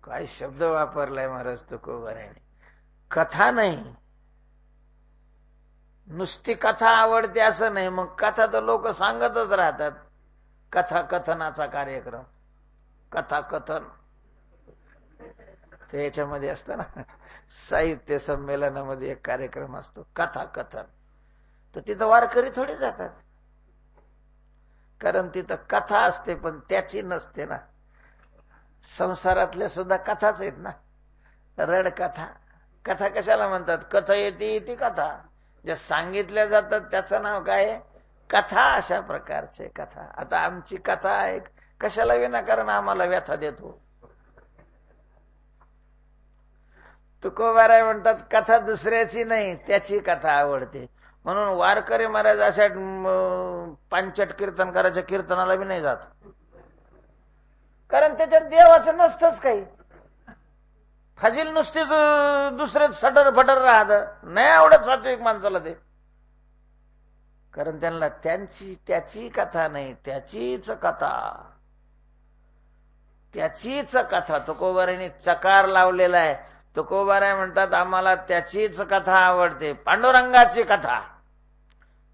काय शब्द वापरलाय महाराज तुकोबारायने. कथा नाही, नुसती कथा आवडते असं नाही. मग कथा तर लोक सांगतच राहतात. कथा कथनाचा कार्यक्रम, कथा कथन ते याच्यामध्ये असतं ना, साहित्य संमेलनामध्ये एक कार्यक्रम असतो कथा कथन. तर तिथं वारकरी थोडी जातात, कारण तिथं कथा असते पण त्याची नसते ना. संसारातल्या सुद्धा कथाच आहेत ना, रड कथा. कथा कशाला म्हणतात? कथा येते ती कथा, ज्या सांगितल्या जातात त्याचं नाव काय? कथा. अशा प्रकारचे कथा. आता आमची कथा आहे, कशाला विनाकारण आम्हाला व्यथा देतो? तुकोबाराय म्हणतात कथा दुसऱ्याची नाही, त्याची कथा आवडते. म्हणून वारकरी महाराज अशा पांचट कीर्तनकाराच्या कीर्तनाला बी नाही जात, कारण त्याच्यात देवाचं नसतंच काही. फाजील नुसतीच दुसरेच सटर फटर राहत नाही आवडत सात्विक माणसाला ते, कारण त्यांना त्याची कथा नाही, त्याचीच कथा. तुकोबारायने चकार लावलेला आहे. तुकोबाराय म्हणतात आम्हाला त्याचीच कथा आवडते, पांडुरंगाची कथा.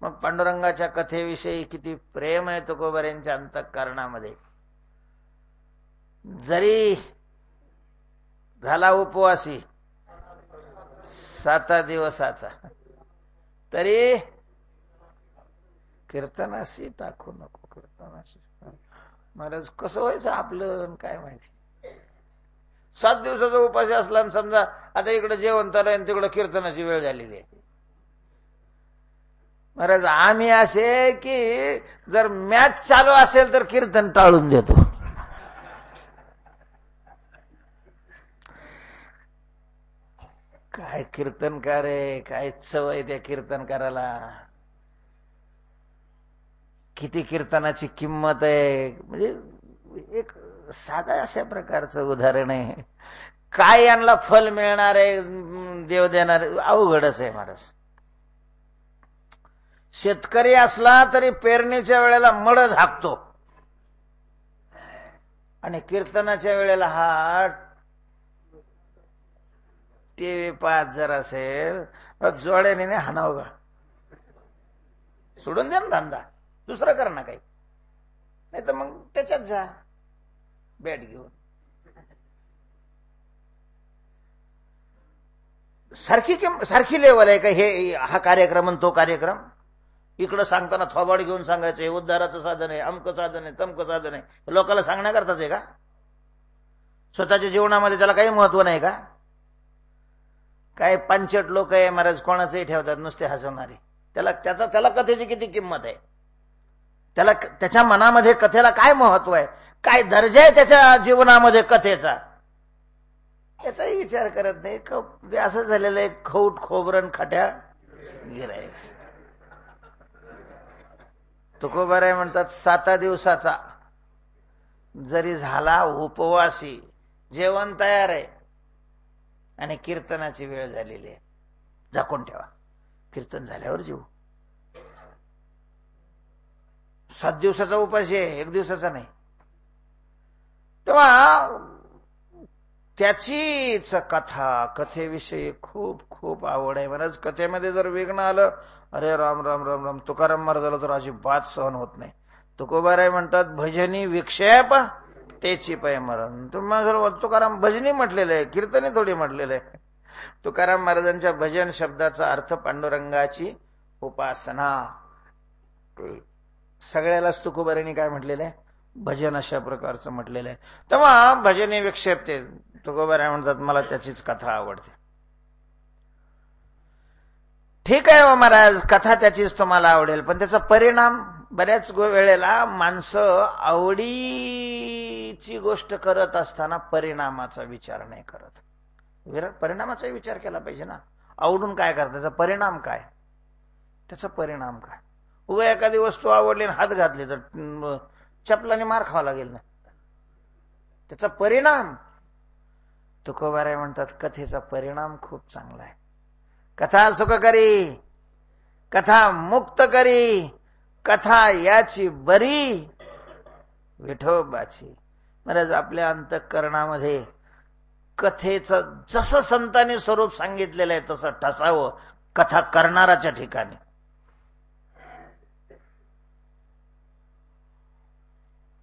मग पांडुरंगाच्या कथेविषयी किती प्रेम आहे तुकोबारायांच्या अंतःकरणामध्ये. जरी झाला उपवासी 7 दिवसाचा, तरी कीर्तनाशी टाकू नको. कीर्तनाशी महाराज कसं व्हायचं आपलं काय माहिती. 7 दिवसाचा उपाशी असला आणि समजा आता इकडे जेवण तर आहे तिकडे कीर्तनाची वेळ झालेली आहे. महाराज आम्ही असे की जर मॅच चालू असेल तर कीर्तन टाळून देतो. काय कीर्तनकार आहे, काय चव आहे त्या कीर्तनकाराला. किती कीर्तनाची किंमत आहे. म्हणजे एक साधा अशा प्रकारचं उदाहरण आहे. काय यांना फल मिळणार आहे, देव देणार, अवघडच आहे महाराज. शेतकरी असला तरी पेरणीच्या वेळेला मड झाकतो आणि कीर्तनाच्या वेळेला हा टीव्ही पाहत जर असेल जोड्याने नाही हाणाव का, सोडून द्या ना धंदा, दुसरं कर ना काही, नाही तर मग त्याच्यात जा बॅट घेऊन. सारखी लेवल आहे का हे? हा कार्यक्रम आणि तो कार्यक्रम. इकडं सांगताना थोबाड घेऊन सांगायचं हे उद्धाराचं साधन आहे, अमकं साधन आहे, तमकं साधन आहे. लोकांना सांगण्याकरताच आहे का? स्वतःच्या जीवनामध्ये त्याला काही महत्व नाही का? काय पंचट लोक आहे महाराज, कोणाचंही ठेवतात नुसते हसवणारे. त्याला कथेची किती किंमत आहे, त्याला त्याच्या मनामध्ये कथेला काय महत्व आहे, काय दर्जा आहे त्याच्या जीवनामध्ये कथेचा, याचाही विचार करत नाही. असं झालेलं आहे खौट खोबरण खाट्या गिरायक. तुकोबाराय म्हणतात 7 दिवसाचा जरी झाला उपवासी, जेवण तयार आहे आणि कीर्तनाची वेळ झालेली आहे, झाकून ठेवा, कीर्तन झाल्यावर जेवू. 7 दिवसाचा उपाशी आहे, 1 दिवसाचा नाही. तेव्हा त्याचीच कथा, कथेविषयी खूप खूप आवड आहे. महाराज कथेमध्ये जर विघ्न आलं, अरे राम राम राम राम, तुकाराम महाराजाला तर अजिबात सहन होत नाही. तुकोबाराय म्हणतात भजनी विक्षेप तेची पै मरण. तुम्हाला तुकाराम भजनी म्हटलेलं आहे, कीर्तनी थोडी म्हटलेलं आहे. तुकाराम महाराजांच्या भजन शब्दाचा अर्थ पांडुरंगाची उपासना. सगळ्यालाच तुकोबारायांनी काय म्हटलेलं आहे? भजन अशा प्रकारचं म्हटलेलं आहे. तेव्हा भजनी विक्षेप ते तुकोबाराय म्हणतात मला त्याचीच कथा आवडते. ठीक आहे हो महाराज, कथा त्याचीच तुम्हाला आवडेल, पण त्याचा परिणाम बऱ्याच वेळेला माणसं आवडीने आवडीची गोष्ट करत असताना परिणामाचा विचार नाही करत. परिणामाचा विचार केला पाहिजे ना. आवडून काय करता, त्याचा परिणाम काय, त्याचा परिणाम काय. उगा एखादी वस्तू आवडली आणि हात घातली तर चपलाने मार खावा लागेल ना. त्याचा परिणाम. तुकोबाराय म्हणतात कथेचा परिणाम खूप चांगला आहे. कथा सुख करी, कथा मुक्त करी, कथा याची बरी विठोबाची. महाराज आपल्या अंतःकरणामध्ये कथेचं जसं संतांनी स्वरूप सांगितलेलं आहे तसं ठसावं कथा करणाराच्या ठिकाणी.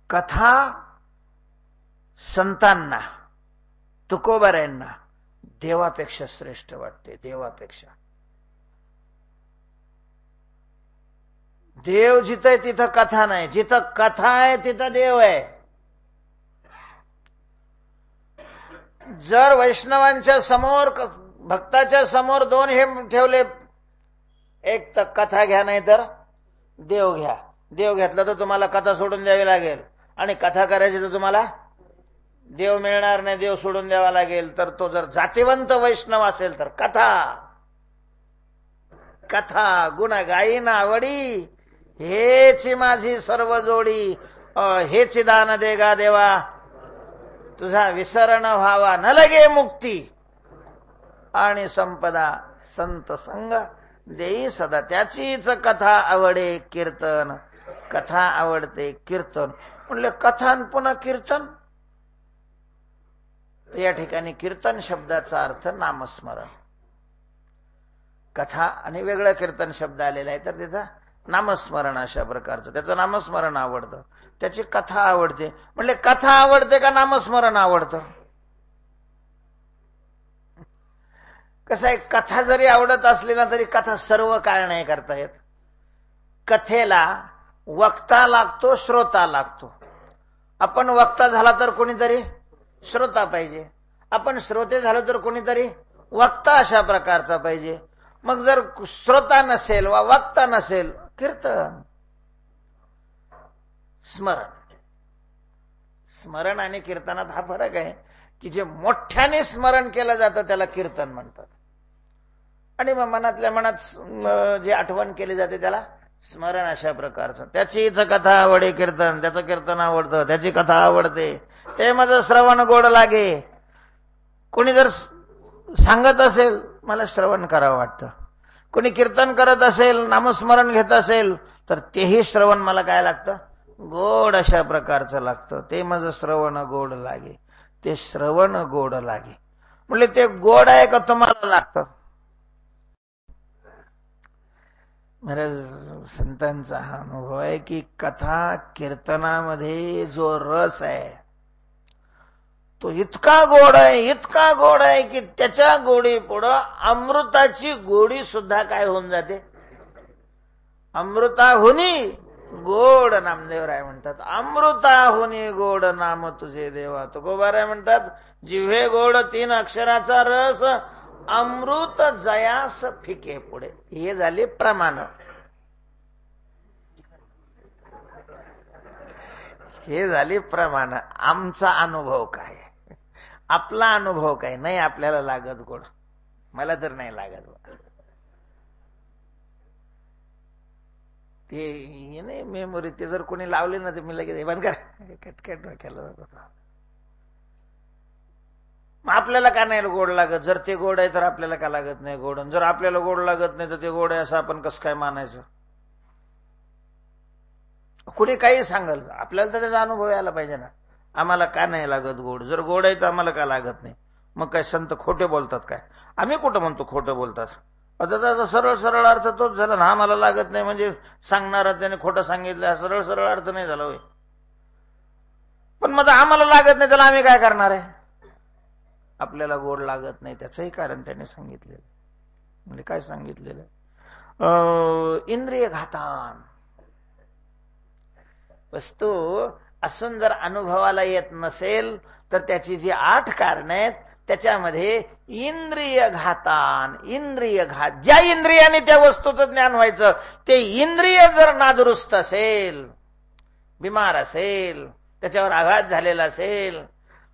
कथा संतांना, तुकोबारायांना देवापेक्षा श्रेष्ठ वाटते. देवापेक्षा. देव जिथं आहे तिथं कथा नाही, जिथं कथा आहे तिथं देव आहे. जर वैष्णवांच्या समोर, भक्ताच्या समोर दोन हे ठेवले, एक तर कथा घ्या नाही तर देव घ्या. देव घेतला तर तुम्हाला कथा सोडून द्यावी लागेल, आणि कथा करायची तर तुम्हाला देव मिळणार नाही, देव सोडून द्यावा लागेल. तर तो जर जातिवंत वैष्णव असेल तर कथा, कथा गुण गाईन आवडी, हेची माझी सर्व जोडी, हेची दान देगा देवा, तुझा विसरण व्हावा न लगे मुक्ती, आणि संपदा संत संग देई सदा, त्याचीच कथा आवडे कीर्तन. कथा आवडते कीर्तन. म्हणले कथा पुन्हा कीर्तन. या ठिकाणी कीर्तन शब्दाचा अर्थ नामस्मरण. कथा आणि वेगळं कीर्तन शब्द आलेला आहे, तर तिथं नामस्मरण अशा प्रकारचं. त्याचं नामस्मरण आवडतं, त्याची कथा आवडते. म्हणले कथा आवडते का नामस्मरण आवडतं? कसं आहे, कथा जरी आवडत असली ना तरी कथा सर्व काळ नाही करता येत. कथेला वक्ता लागतो, श्रोता लागतो. आपण वक्ता झाला तर कोणीतरी श्रोता पाहिजे, आपण श्रोते झालो तर कोणीतरी वक्ता अशा प्रकारचा पाहिजे. मग जर श्रोता नसेल वा वक्ता नसेल, कीर्तन. स्मरण. स्मरण आणि कीर्तनात हा फरक आहे की जे मोठ्याने स्मरण केलं जातं त्याला कीर्तन म्हणतात, आणि मग मनातल्या मनात जे आठवण केली जाते त्याला स्मरण अशा प्रकारचं. त्याचीच कथा आवडे कीर्तन, त्याचं कीर्तन आवडतं, त्याची कथा आवडते, ते माझं श्रवण गोड लागे. कोणी जर सांगत असेल मला श्रवण करावं वाटतं, कोणी कीर्तन करत असेल, नामस्मरण घेत असेल, तर तेही श्रवण मला काय लागतं, गोड अशा प्रकारचं लागतं. ते माझं श्रवण गोड लागे, ते श्रवण गोड लागे. म्हणजे ते गोड आहे का तुम्हाला लागतं? महाराज संतांचा हा अनुभव आहे की कथा कीर्तनामध्ये जो रस आहे तो इतका गोड आहे, इतका गोड आहे की त्याच्या गोडी पुढं अमृताची गोडी सुद्धा काय होऊन जाते, अमृताहुनी गोड. नामदेवराय म्हणतात अमृताहुनी गोड नाम तुझे देवा. तुकोबाराय म्हणतात जिव्हे गोड तीन अक्षराचा रस, अमृत जयास फिके पुढे. हे झाले प्रमाण. हे झाले प्रमाण. आमचा अनुभव काय, आपला अनुभव काय. नाही आपल्याला लागत गोड, मला तर नाही लागत. ते नाही मेमोरी, ते जर कोणी लावले ना ते मी लगेच बंद कर, कटकट केलं जात. आपल्याला का नाही गोड लागत? जर ते गोड आहे तर आपल्याला का लागत नाही गोड? जर आपल्याला गोड लागत नाही तर ते गोड आहे असं आपण कसं काय मानायचं? कुणी काही सांगल, आपल्याला तर त्याचा अनुभव यायला पाहिजे ना. आम्हाला का नाही लागत गोड? जर गोड आहे तर आम्हाला का लागत नाही? मग काय संत खोटे बोलतात काय? आम्ही कुठं म्हणतो खोटं बोलतात? त्याचा सरळ सरळ अर्थ तोच झाला ना. आम्हाला लागत नाही म्हणजे सांगणारा त्याने खोटं सांगितलं, हा सरळ सरळ अर्थ नाही झाला होय. पण मग आम्हाला लागत नाही त्याला आम्ही काय करणार आहे? आपल्याला गोड लागत नाही त्याचंही कारण त्याने सांगितलेलं. म्हणजे काय सांगितलेलं? इंद्रिय घातान. वस्तू असून जर अनुभवाला येत नसेल तर त्याची जी 8 कारण आहेत त्याच्यामध्ये इंद्रिय घातान, इंद्रिय घात. ज्या इंद्रियाने त्या वस्तूचं ज्ञान व्हायचं ते इंद्रिय जर नादुरुस्त असेल, बिमार असेल, त्याच्यावर आघात झालेला असेल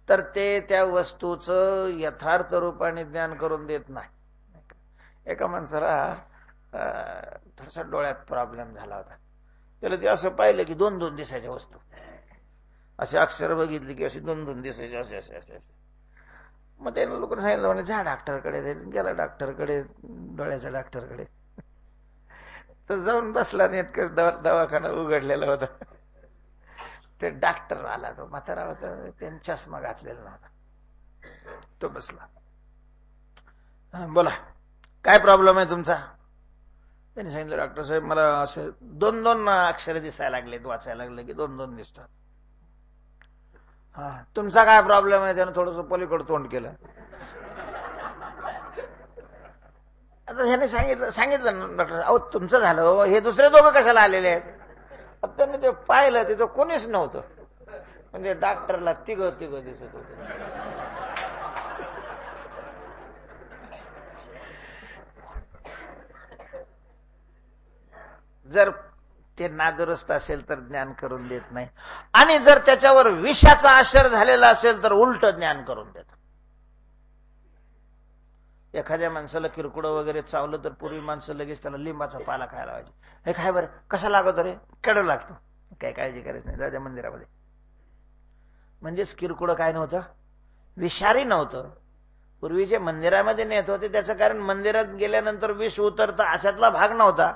तर ते त्या वस्तूचं यथार्थ रूपाने ज्ञान करून देत नाही. एका माणसाला थोडासा डोळ्यात प्रॉब्लेम झाला होता. त्याला ते असं पाहिलं की 2-2 दिसायच्या वस्तू, असे अक्षर बघितली की अशी 2-2 दिसायचे, असे असे असे असे. मग त्यानं लोकांना सांगितलं म्हणे जा डॉक्टरकडे. गेला डॉक्टरकडे, डोळ्याच्या डॉक्टरकडे. तर जाऊन बसला, नेटकं दवाखाना उघडलेला होता. ते डॉक्टर आला, तो म्हातारा होता, त्याने चष्मा घातलेला नव्हता. तो बसला. बोला काय प्रॉब्लेम आहे तुमचा? त्यांनी सांगितलं डॉक्टर साहेब मला असे 2-2 अक्षर दिसायला लागलेत, वाचायला लागले की 2-2 दिसतात. हा तुमचा काय प्रॉब्लेम आहे? त्यानं थोडंसं पलीकडे तोंड केलं. आता ह्याने सांगितलं डॉक्टर अहो तुमचं झालं, हे दुसरे दोघं कशाला आलेले आहेत? त्यांनी ते पाहिलं, तिथं कोणीच नव्हतं. म्हणजे डॉक्टरला तिघ दिसत होते. जर ते नादुरुस्त असेल तर ज्ञान करून देत नाही, आणि जर त्याच्यावर विषाचा आश्रय झालेला असेल तर उलट ज्ञान करून देत. एखाद्या माणसाला किरकुडं वगैरे चावलं तर पूर्वी माणसं लगेच त्याला लिंबाचा पाला खायला लावायची. हे काय बरं, कसा लागतो रे? कडं लागतो, काय काळजी करायची नाही, जाऊ मंदिरामध्ये. म्हणजेच किरकुडं काय नव्हतं, विषारी नव्हतं. पूर्वीचे मंदिरामध्ये नेत होते त्याचं कारण मंदिरात गेल्यानंतर विष उतरतं अशातला भाग नव्हता.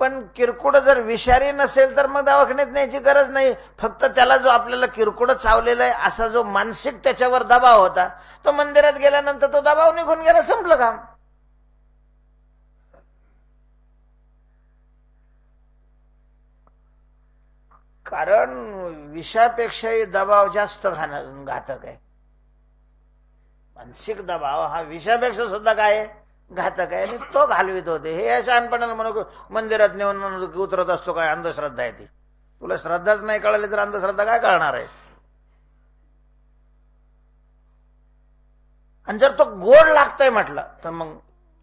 पण किरकुड जर विषारी नसेल तर मग दवाखान्यात न्यायची गरज नाही. फक्त त्याला जो आपल्याला किरकुड चावलेला आहे असा जो मानसिक त्याच्यावर दबाव होता, तो मंदिरात गेल्यानंतर तो दबाव निघून गेला, संपलं काम. कारण विषापेक्षाही दबाव जास्त घातक आहे. मानसिक दबाव हा विषापेक्षा सुद्धा काय आहे, घातक आहे. आणि तो घालवित होते. हे शहाणपणाला म्हणू मंदिरात नेऊन म्हणून उतरत असतो, काय अंधश्रद्धा आहे ती. तुला श्रद्धाच नाही कळाली तर अंधश्रद्धा काय कळणार आहे? आणि जर तो गोड लागतोय म्हटलं तर मग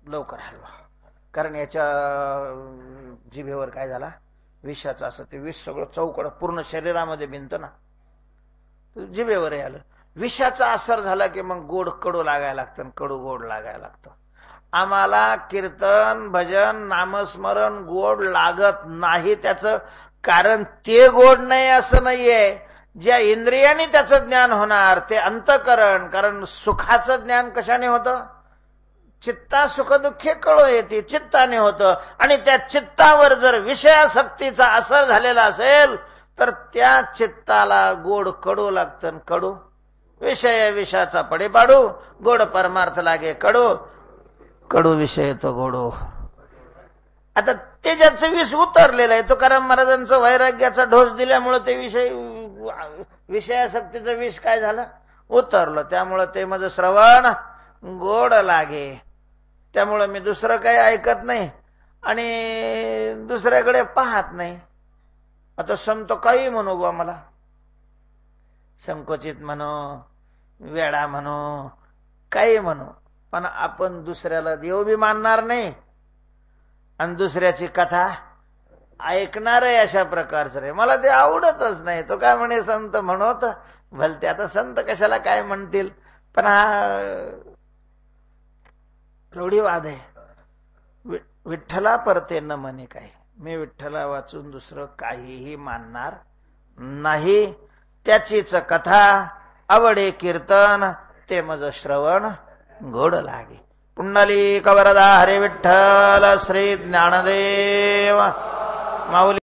लवकर हलवा. कारण याच्या जिभेवर काय झाला, विषाचं असं ते विष सगळं चौकड पूर्ण शरीरामध्ये भिनतं ना, जिभेवरही आलं. विषाचा असर झाला की मग गोड कडू लागायला लागतं, कडू गोड लागायला लागतं. आम्हाला कीर्तन भजन नामस्मरण गोड लागत नाही. त्याचं कारण ते गोड नाही असं नाहीये. ज्या इंद्रियाने त्याचं ज्ञान होणार ते अंतःकरण. कारण सुखाचं ज्ञान कशाने होतं? चित्ता सुख दुःखे कळो येते, चित्ताने होतं. आणि त्या चित्तावर जर विषयासक्तीचा असर झालेला असेल तर त्या चित्ताला गोड कडू लागतं. कडू विषय विषाचा पडे पाडू, गोड परमार्थ लागे कडू, कडू विषय तो गोडो. आता ते ज्याचं विष उतरलेलं आहे, तुकाराम महाराजांचं वैराग्याचा ढोस दिल्यामुळे ते विषयासक्तीचं विष काय झालं, उतरलं. त्यामुळं ते माझं श्रवण गोड लागे. त्यामुळं मी दुसरं काही ऐकत नाही आणि दुसऱ्याकडे पाहत नाही. आता संत काही म्हणू बा, मला संकोचित म्हणू, वेडा म्हणू, काही म्हणू, पण आपण दुसऱ्याला देव बी मानणार नाही आणि दुसऱ्याची कथा ऐकणार आहे अशा प्रकारचं रे. मला ते आवडतच नाही. तो काय म्हणे संत म्हणत भलते. आता संत कशाला काय म्हणतील, पण हा प्रौढीवाद आहे. विठ्ठला परते न म्हणे काय, मी विठ्ठला वाचून दुसरं काहीही मानणार नाही. त्याचीच कथा आवडे कीर्तन, ते मज श्रवण गोड लागे. पुंडलिक वरदा हरे विठ्ठल श्री ज्ञानदेव माऊली.